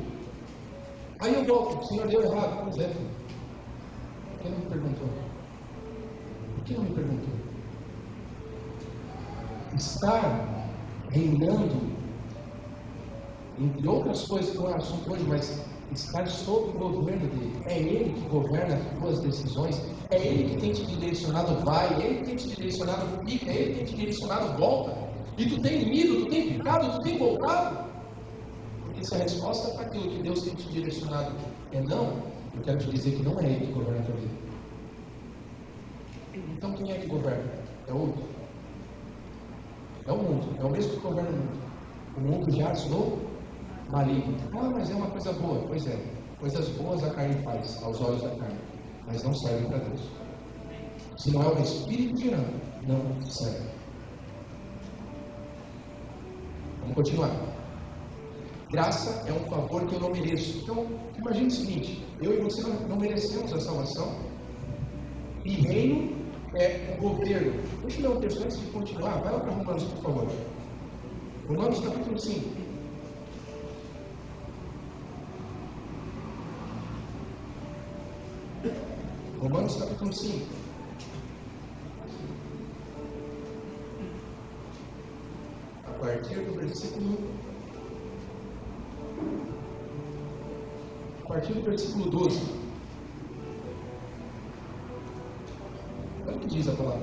Aí eu volto, Senhor, deu errado. Pois é, filho. Por que não me perguntou? Por que não me perguntou? Estar reinando, entre outras coisas que não é assunto hoje, mas estar sob o governo dele. É ele que governa as tuas decisões, é ele que tem te direcionado vai, é ele que tem te direcionado fica, é ele que tem te direcionado volta. E tu tem ido, tu tem ficado, tu tem voltado. Porque se a resposta para aquilo que Deus tem te direcionado é não, eu quero te dizer que não é ele que governa a tua vida. Então quem é que governa? É outro. É o mundo, é o mesmo que governa o mundo. O mundo jaz no maligno. Ah, mas é uma coisa boa. Pois é, coisas boas a carne faz, aos olhos da carne, mas não servem para Deus. Se não é o Espírito gerando, não serve. Vamos continuar. Graça é um favor que eu não mereço. Então, imagine o seguinte, eu e você não merecemos a salvação, e reino é o governo. Deixa eu ler um texto antes de continuar. Vai lá para Romanos, por favor. Romanos capítulo 5. Romanos capítulo 5. A partir do versículo 12. Olha o que diz a palavra.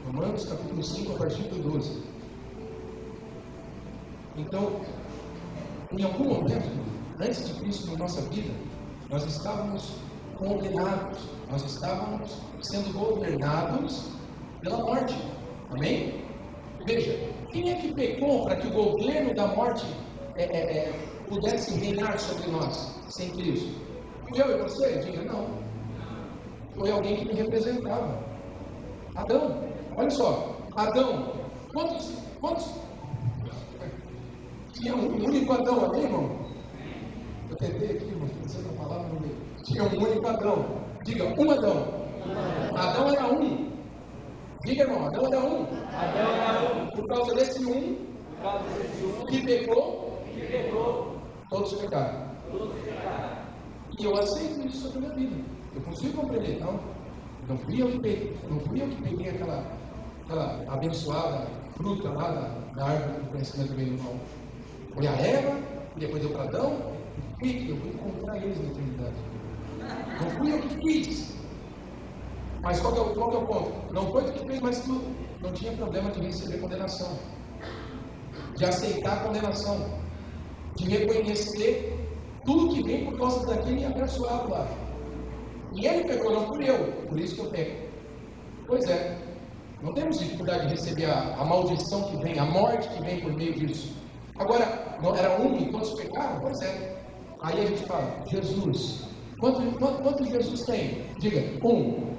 Romanos capítulo 5, a partir do 12. Então, em algum momento, antes de Cristo na nossa vida, nós estávamos condenados, nós estávamos sendo governados pela morte. Amém? Veja, quem é que pecou para que o governo da morte pudesse reinar sobre nós sem Cristo? Fui eu e você? Diga não. Foi alguém que me representava. Adão. Olha só, Adão. Quantos? Tinha um único Adão, amém, irmão? Eu tentei aqui, irmão, pensando na palavra no meio. Tinha um único Adão. Diga, um Adão. Adão era um. Diga, irmão, Adão era um. Por causa desse um, que pecou, todos pecaram. E eu aceito isso sobre a minha vida. Eu consigo compreender, não? Não fui eu que peguei aquela abençoada fruta lá da árvore do conhecimento do bem e do mal. Foi a Eva, e depois deu para Adão, e eu vou encontrar eles na eternidade. Não fui eu que fiz. Mas qual que é o ponto? Não foi tu que fez, mas tu não tinha problema de receber condenação, de aceitar a condenação, de reconhecer tudo que vem por causa daquele abençoado lá. E ele pecou, não fui eu, por isso que eu peco. Pois é, não temos dificuldade de receber a maldição que vem, a morte que vem por meio disso. Agora, não era um e todos pecaram? Pois é. Aí a gente fala, Jesus. Quanto Jesus tem? Diga, um.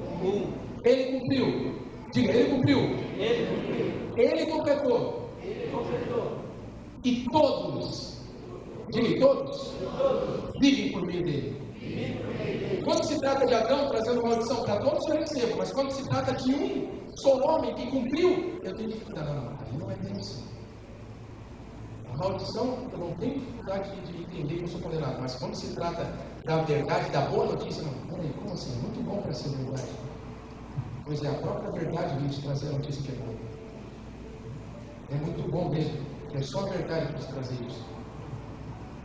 Ele cumpriu. Diga, ele cumpriu. Ele completou. E todos. Diga, todos. Vivem por meio dele. Quando se trata de Adão trazendo maldição para todos, eu recebo. Mas quando se trata de um só homem que cumpriu, eu tenho dificuldade. Não, aí não é bem assim. A maldição, eu não tenho dificuldade de entender que eu sou condenado. Mas quando se trata da verdade, da boa notícia, não. Peraí, como assim? É muito bom para ser verdade. Pois é, a própria verdade vem te trazer a notícia que é boa. É muito bom mesmo, que é só a verdade para te trazer isso.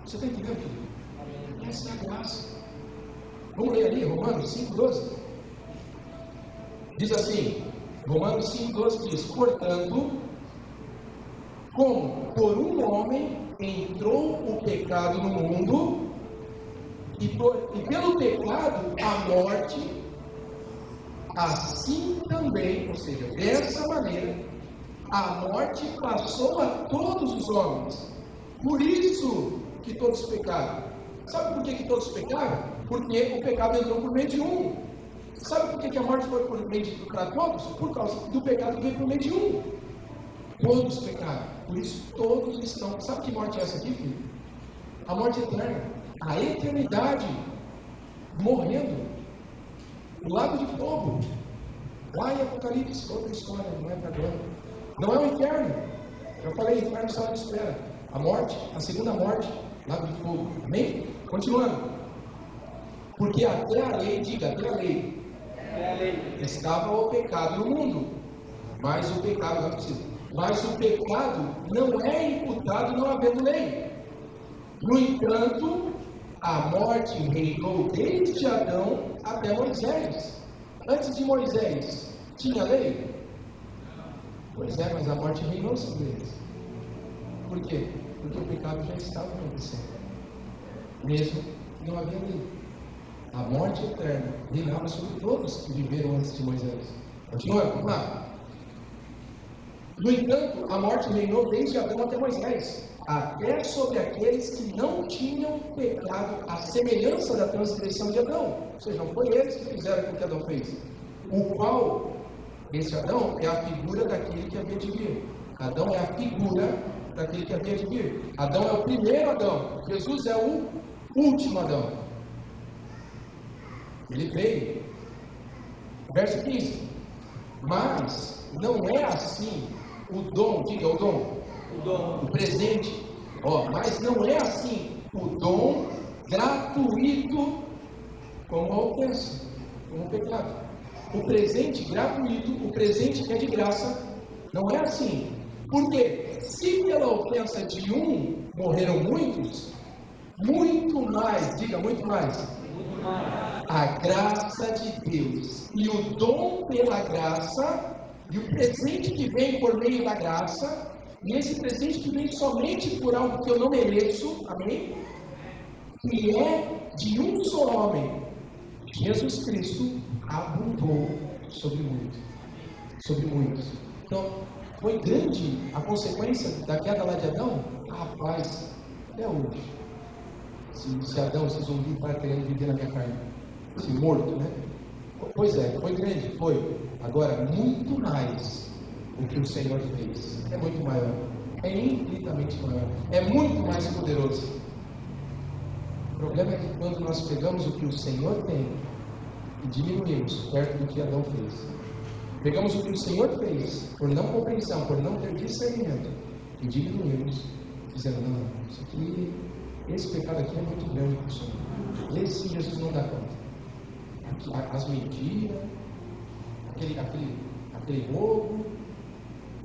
Você está entendendo, filho? Essa é a graça. Vamos ler ali, Romanos 5,12. Diz assim, Romanos 5,12 diz, portanto, como por um homem entrou o pecado no mundo, e pelo pecado a morte, assim também, ou seja, dessa maneira, a morte passou a todos os homens. Por isso que todos pecaram. Sabe por que todos pecaram? Porque o pecado entrou por meio de um. Sabe por que a morte foi por meio para todos? Por causa do pecado que veio por meio de um. Todos pecaram. Por isso todos estão. Sabe que morte é essa aqui, filho? A morte eterna. A eternidade morrendo. O lago de fogo. Lá em Apocalipse, outra história, não é para agora. Não é o inferno. Eu falei, o inferno sala de espera. A morte, a segunda morte, lago de fogo. Amém? Continuando. Porque até a lei, diga, até a lei, estava o pecado no mundo. Mas o pecado, não é possível. Mas o pecado não é imputado não havendo lei. No entanto, a morte reinou desde Adão até Moisés. Antes de Moisés, tinha lei? Pois é, mas a morte reinou sobre eles. Por quê? Porque o pecado já estava acontecendo. Mesmo não havia lei. A morte eterna reinava sobre todos que viveram antes de Moisés. Continua, vamos lá. No entanto, a morte reinou desde Adão até Moisés, até sobre aqueles que não tinham pecado, à semelhança da transgressão de Adão. Ou seja, não foi eles que fizeram o que Adão fez. O qual, esse Adão, é a figura daquele que havia de vir. Adão é a figura daquele que havia de vir. Adão é o primeiro Adão. Jesus é o último Adão. Ele veio. Verso 15. Mas não é assim o dom, diga o dom, o presente. Mas não é assim o dom gratuito como a ofensa, como o pecado. O presente gratuito, o presente que é de graça, não é assim. Porque se pela ofensa de um morreram muitos, muito mais, diga muito mais, a graça de Deus e o dom pela graça e o presente que vem por meio da graça, e esse presente que vem somente por algo que eu não mereço, amém? Que é de um só homem, Jesus Cristo, abundou sobre muitos. Sobre muitos. Então, foi grande a consequência da queda lá de Adão? Rapaz, até hoje. Se Adão se zumbi para querendo viver na minha carne, se morto, né? Pois é, foi grande, foi. Agora, muito mais o que o Senhor fez. É muito maior. É infinitamente maior. É muito mais poderoso. O problema é que quando nós pegamos o que o Senhor tem e diminuímos perto do que Adão fez, pegamos o que o Senhor fez, por não compreensão, por não ter discernimento, e diminuímos, dizendo, não, isso aqui, esse pecado aqui é muito grande para o Senhor. Esse Jesus não dá conta. As mentiras, aquele roubo,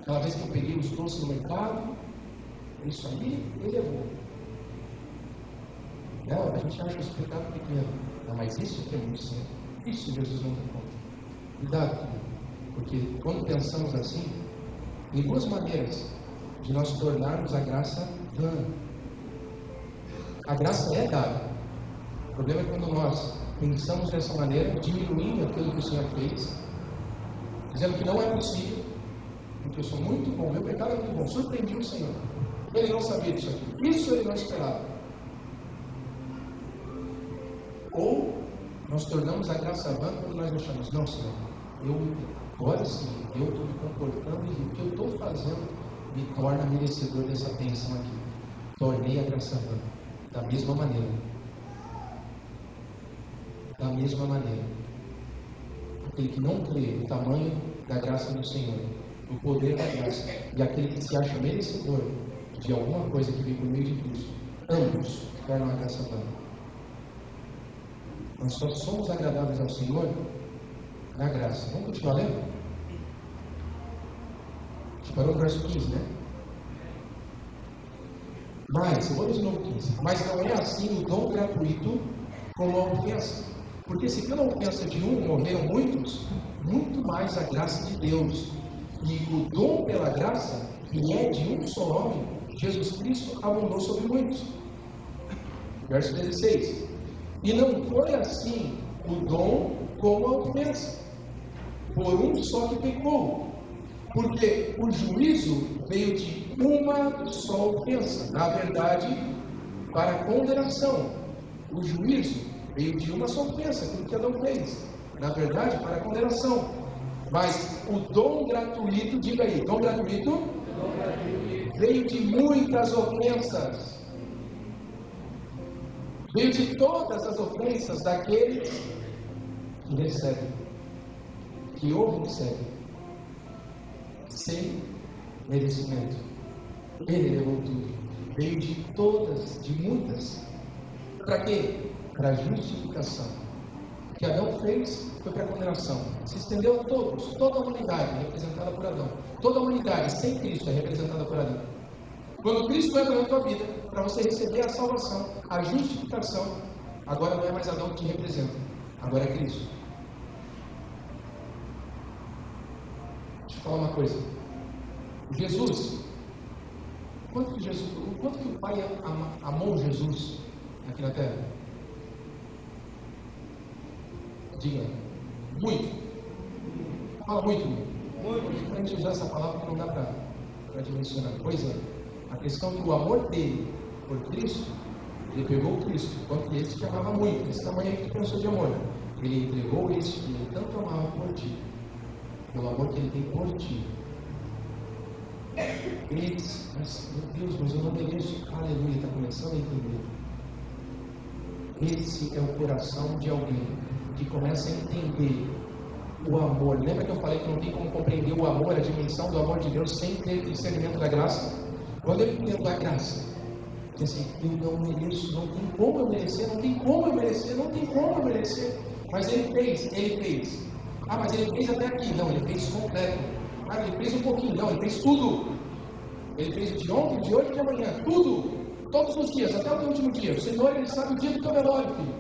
aquela vez que eu peguei os doces no mercado, isso aí, ele é bom. Não, a gente acha esse pecado pequeno. Não, mas isso aqui é muito sério. Isso Jesus não dá conta. Cuidado, porque quando pensamos assim, tem duas maneiras de nós tornarmos a graça vã. A graça é dada. O problema é quando nós pensamos dessa maneira, diminuindo aquilo que o Senhor fez, dizendo que não é possível, porque eu sou muito bom, meu pecado é muito bom, surpreendi o Senhor. Ele não sabia disso aqui. Isso ele não esperava. Ou nós tornamos a graça vã quando nós achamos, não, Senhor, agora sim, eu estou me comportando e o que eu estou fazendo me torna merecedor dessa bênção aqui. Tornei a graça vã. Da mesma maneira. Da mesma maneira. Aquele que não crê no tamanho da graça do Senhor, no poder da graça, e aquele que se acha merecedor de alguma coisa que vem por meio de Cristo, ambos tornam a graça vã. Nós só somos agradáveis ao Senhor na graça. Vamos continuar lendo? A gente parou no verso 15, né? Mas, eu vou de novo 15. Mas não é assim o dom gratuito como a ofensa. Porque se pela ofensa de um morreram muitos, muito mais a graça de Deus. E o dom pela graça, que é de um só homem, Jesus Cristo, abundou sobre muitos. Verso 16. E não foi assim o dom como a ofensa, por um só que pecou. Porque o juízo veio de uma só ofensa, na verdade, para a condenação. O juízo veio de uma só ofensa, aquilo que Adão fez, na verdade, para a condenação. Mas o dom gratuito, diga aí, dom gratuito, veio de muitas ofensas. Veio de todas as ofensas daqueles que recebem, que ouvem e recebem, sem merecimento. Ele levou tudo. Veio de todas, de muitas. Para quê? Para a justificação. O que Adão fez foi para a condenação. Se estendeu a todos, toda a humanidade é representada por Adão. Toda a humanidade sem Cristo é representada por Adão. Quando Cristo entra na tua vida, para você receber a salvação, a justificação, agora não é mais Adão que te representa, agora é Cristo. Deixa eu falar uma coisa. Jesus, o quanto que o Pai amou Jesus aqui na terra? Diga, muito. Fala muito. Muito. Para a gente usar essa palavra que não dá para dimensionar. Pois é, a questão é que o amor dele por Cristo, ele pegou Cristo, enquanto que esse te amava muito, esse tamanho aí que pensou de amor. Ele entregou esse que ele tanto amava por ti, pelo amor que ele tem por ti. Ele diz, meu Deus, mas eu não mereço. Aleluia, está começando a entender. Esse é o coração de alguém que começa a entender o amor. Lembra que eu falei que não tem como compreender o amor, a dimensão do amor de Deus sem ter discernimento da graça? Quando eu entendo a graça, Diz assim, eu não mereço, não tem como eu merecer, não tem como eu merecer, não tem como eu merecer. Mas ele fez. Ah, mas ele fez até aqui. Não, ele fez completo. Ah, ele fez um pouquinho. Não, ele fez tudo. Ele fez o de ontem, de hoje e de amanhã. Tudo. Todos os dias, até o teu último dia. O Senhor, Ele sabe o dia do teu velório, filho.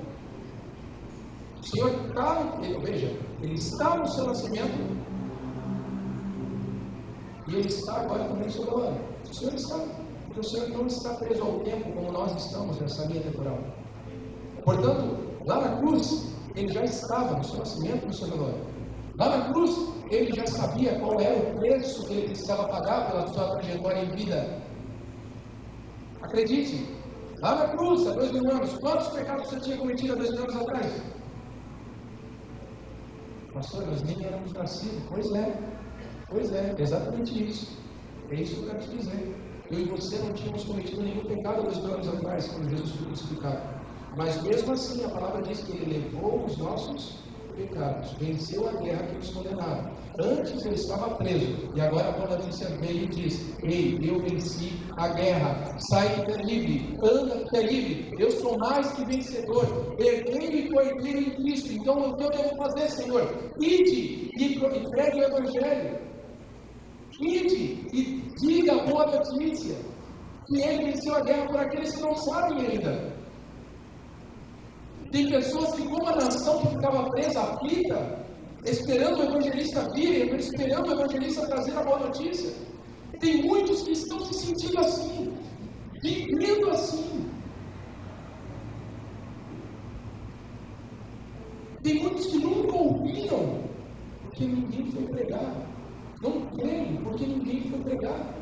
O Senhor está, veja, Ele está no seu nascimento. E Ele está agora também no seu velório. O Senhor está. Porque o Senhor não está preso ao tempo como nós estamos nessa linha temporal. Portanto, lá na cruz, Ele já estava no seu nascimento e no seu velório. Lá na cruz, Ele já sabia qual era o preço que Ele precisava pagar pela sua trajetória em vida. Acredite, lá na cruz, há 2000 anos, quantos pecados você tinha cometido há 2000 anos atrás? Pastor, nós nem éramos nascidos. Pois é, exatamente isso. É isso que eu quero te dizer. Eu e você não tínhamos cometido nenhum pecado há 2000 anos atrás, quando Jesus foi crucificado. Mas mesmo assim, a palavra diz que Ele levou os nossos pecados, venceu a guerra que nos condenava. Antes Ele estava preso, e agora quando a vencer veio e diz, ei, eu venci a guerra, sai que é livre, anda que é livre, eu sou mais que vencedor, herdeiro e cordeiro em Cristo. Então o que eu devo fazer, Senhor? Ide e pregue o Evangelho, ide e diga a boa notícia, que Ele venceu a guerra por aqueles que não sabem ainda. Tem pessoas que, como a nação que ficava presa, aflita, esperando o evangelista vir, esperando o evangelista trazer a boa notícia. Tem muitos que estão se sentindo assim, vivendo assim. Tem muitos que nunca ouviram, porque ninguém foi pregar. Não creem, porque ninguém foi pregar.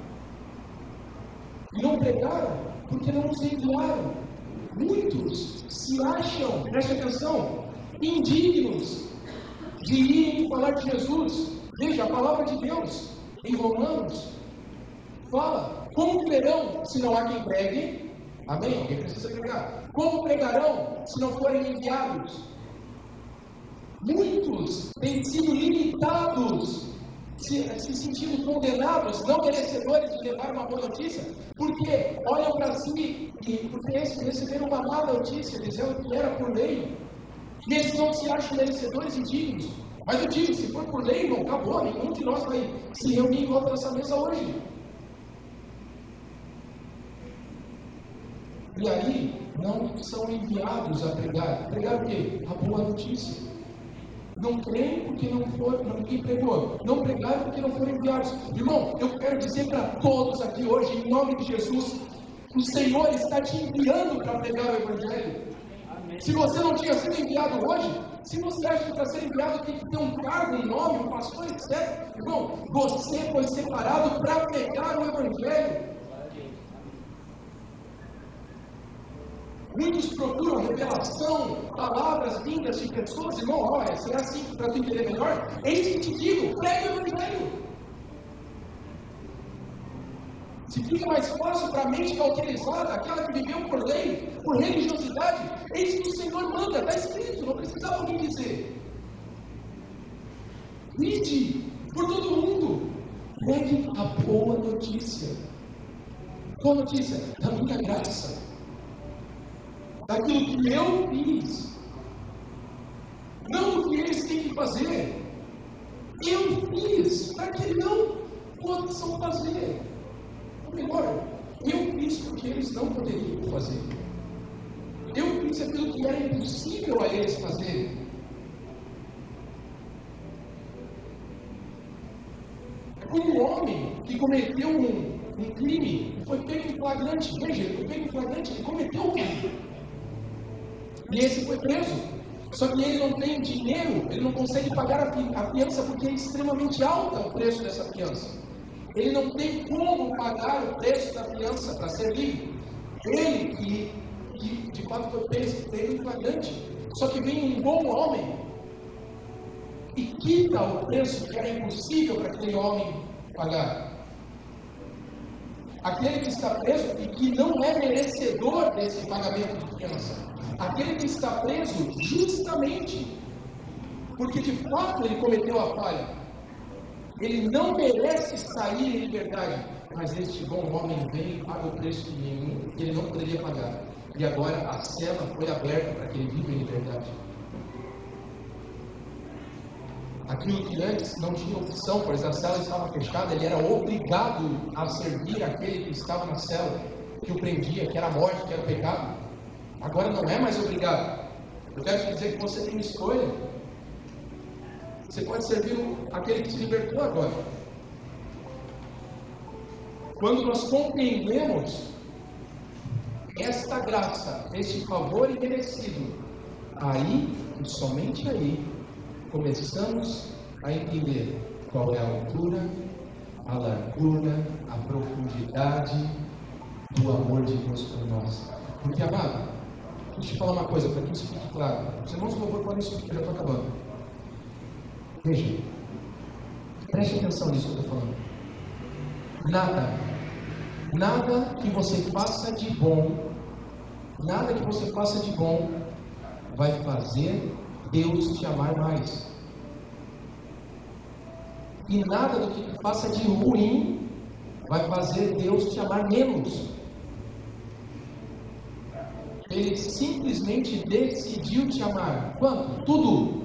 E não pregaram, porque não os enviaram. Muitos se acham, preste atenção, indignos de irem falar de Jesus. Veja, a palavra de Deus, em Romanos, fala, como crerão se não há quem pregue? Amém? Alguém precisa pregar. Como pregarão se não forem enviados? Muitos têm sido limitados, se sentindo condenados, não merecedores de levar uma boa notícia, porque olham para si e porque receberam uma má notícia, dizendo que era por lei, e eles não se acham merecedores e dignos. Mas eu digo, se for por lei, não acabou, nenhum de nós vai se reunir em volta dessa mesa hoje. E aí, não são enviados a pregar. Pregar o quê? A boa notícia. Não creem porque ninguém pregou. Não pregaram porque não foram enviados. Irmão, eu quero dizer para todos aqui hoje, em nome de Jesus, o Senhor está te enviando para pregar o Evangelho. Amém. Se você não tinha sido enviado hoje, se você acha que para ser enviado tem que ter um cargo, um nome, um pastor, etc. Irmão, você foi separado para pregar o Evangelho. Muitos procuram revelação, palavras vindas de pessoas, irmão, olha, será assim para tu entender melhor? Eis que te digo, pregue o Evangelho. Se fica mais fácil para a mente cauterizada, aquela que viveu por lei, por religiosidade, eis que o Senhor manda, está escrito, não precisava alguém dizer. Ide por todo mundo, pregue a boa notícia. Boa notícia da minha graça. Daquilo que eu fiz, não o que eles têm que fazer. Eu fiz para que não possam fazer. Ou melhor, eu fiz porque eles não poderiam fazer. Eu fiz aquilo que era impossível a eles fazerem. É como um homem que cometeu um crime, foi pego em flagrante. Veja, ele foi pego em flagrante, ele cometeu um crime. E esse foi preso. Só que ele não tem dinheiro, ele não consegue pagar a fiança porque é extremamente alta o preço dessa fiança. Ele não tem como pagar o preço da fiança para ser livre. Ele que de fato foi preso em flagrante. Só que vem um bom homem e quita o preço que era impossível para aquele homem pagar. Aquele que está preso e que não é merecedor desse pagamento de fiança. Aquele que está preso justamente porque de fato ele cometeu a falha. ele não merece sair em liberdade, mas este bom homem veio e paga o preço que ele não poderia pagar, e agora a cela foi aberta para que ele viva em liberdade. Aquilo que antes não tinha opção, pois a cela estava fechada, ele era obrigado a servir aquele que estava na cela, que o prendia, que era a morte, que era o pecado. Agora não é mais obrigado. Eu quero te dizer que você tem uma escolha. Você pode servir aquele que te libertou agora. Quando nós compreendemos esta graça, este favor imerecido, aí, e somente aí, começamos a entender qual é a altura, a largura, a profundidade do amor de Deus por nós. Porque, amado, deixa eu te falar uma coisa, para que isso fique claro. Os irmãos do louvor podem subir, que eu já estou acabando. Veja, preste atenção nisso que eu estou falando. Nada que você faça de bom, vai fazer Deus te amar mais. E nada do que tu faça de ruim vai fazer Deus te amar menos. Ele simplesmente decidiu te amar. Quanto?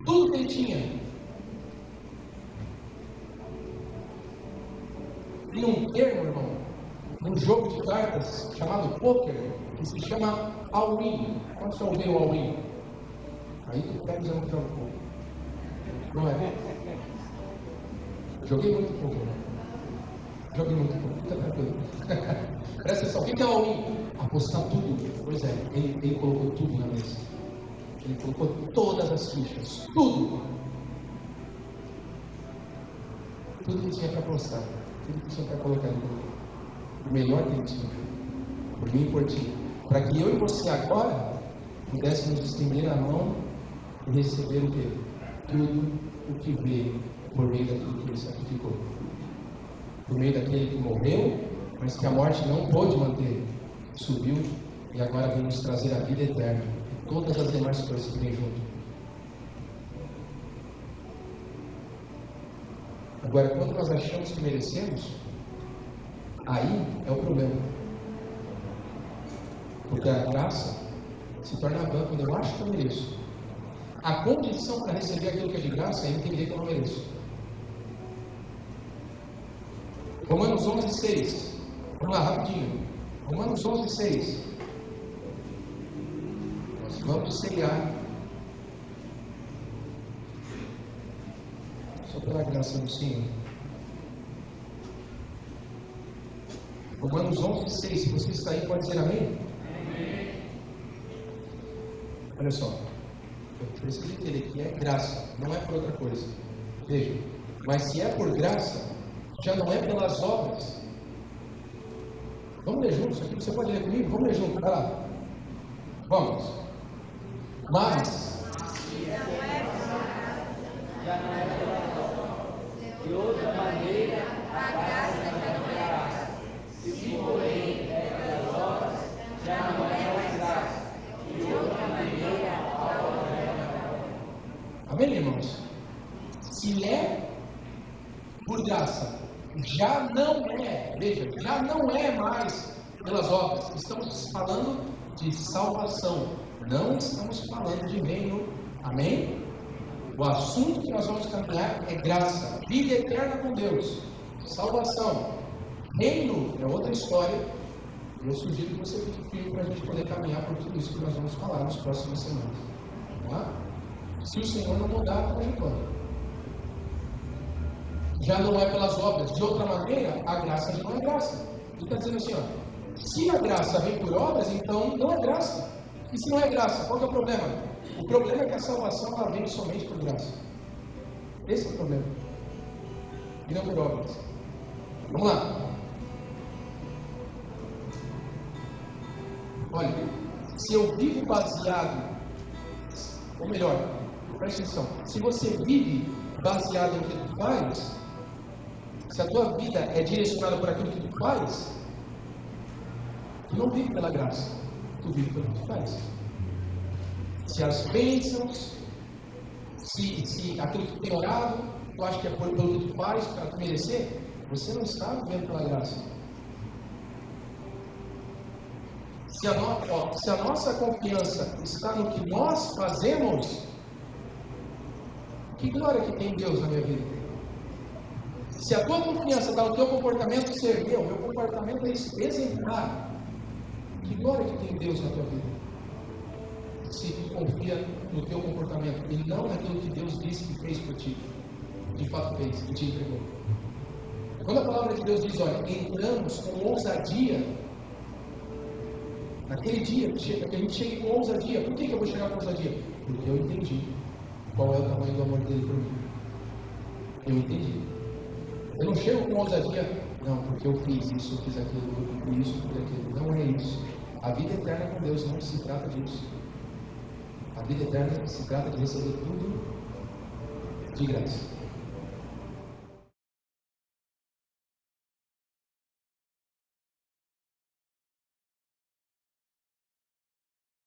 Tudo que ele tinha. Tem um termo, irmão, num jogo de cartas chamado poker, que se chama all-in. Quando você ouviu all-in? Aí tu pega usando o jogo. Não é? Joguei muito pouco. Fica tranquilo. Presta atenção. O que é all-in? Apostar tudo. Pois é, ele colocou tudo na mesa. Ele colocou todas as fichas. Tudo que tinha para apostar. Tudo que tinha para colocar no jogo. O melhor que ele tinha. Por mim e por ti. Para que eu e você agora pudéssemos estender a mão e receber o quê? Tudo o que veio por meio daquilo que ele sacrificou. Por meio daquele que morreu, mas que a morte não pôde manter. Subiu e agora vem nos trazer a vida eterna. E todas as demais coisas que vem junto. Agora, quando nós achamos que merecemos, aí é o problema. Porque a graça se torna vã quando eu acho que eu mereço. A condição para receber aquilo que é de graça é entender que eu não mereço. Romanos 11:6. Vamos lá, rapidinho. Romanos 11:6. Nós vamos ceiar. Só pela graça do Senhor. Romanos 11:6. Se você está aí, pode dizer amém? Amém. Olha só. Eu preciso entender que é graça, não é por outra coisa. Veja, mas se é por graça, já não é pelas obras. Vamos ler juntos aqui, você pode ler comigo? Vamos ler juntos, vai lá. Vamos. Mas já não é pela obra. De outra maneira, a graça é graça. Se porém é pelas obras, já não é mais graça. De outra maneira, a obra é. Amém, irmãos? Se é por graça, já não é, veja, já não é mais pelas obras. Estamos falando de salvação, não estamos falando de reino. Amém? O assunto que nós vamos caminhar é graça, vida eterna com Deus, salvação. Reino é outra história. Eu sugiro que você fique firme para a gente poder caminhar por tudo isso que nós vamos falar nas próximas semanas. Tá? Se o Senhor não mudar a trajetória. Já não é pelas obras. De outra maneira, a graça já não é graça. Ele está dizendo assim, ó, se a graça vem por obras, então não é graça. E se não é graça, qual que é o problema? O problema é que a salvação ela vem somente por graça. Esse é o problema. E não por obras. Vamos lá. Olha, se eu vivo baseado, ou melhor, presta atenção, se você vive baseado no que tu faz, se a tua vida é direcionada por aquilo que tu faz, tu não vive pela graça, tu vive pelo que tu faz. Se as bênçãos, se aquilo que tu tem orado, tu acha que é pelo que tu faz para tu merecer, você não está vivendo pela graça. Se a nossa confiança está no que nós fazemos, que glória que tem Deus na minha vida? Se a tua confiança está no teu comportamento ser meu comportamento é exemplar, que glória que tem Deus na tua vida? Se tu confia no teu comportamento e não naquilo que Deus disse que fez por ti, de fato fez e te entregou. Quando a palavra de Deus diz, olha, entramos com ousadia, naquele dia, que a gente chegue com ousadia. Por que eu vou chegar com ousadia? Porque eu entendi qual é o tamanho do amor dele por mim. Eu entendi. Eu não chego com ousadia, não, porque eu fiz isso, eu fiz aquilo, eu fiz isso, eu fiz aquilo. Não é isso. A vida eterna com Deus não se trata disso. A vida eterna se trata de receber tudo de graça.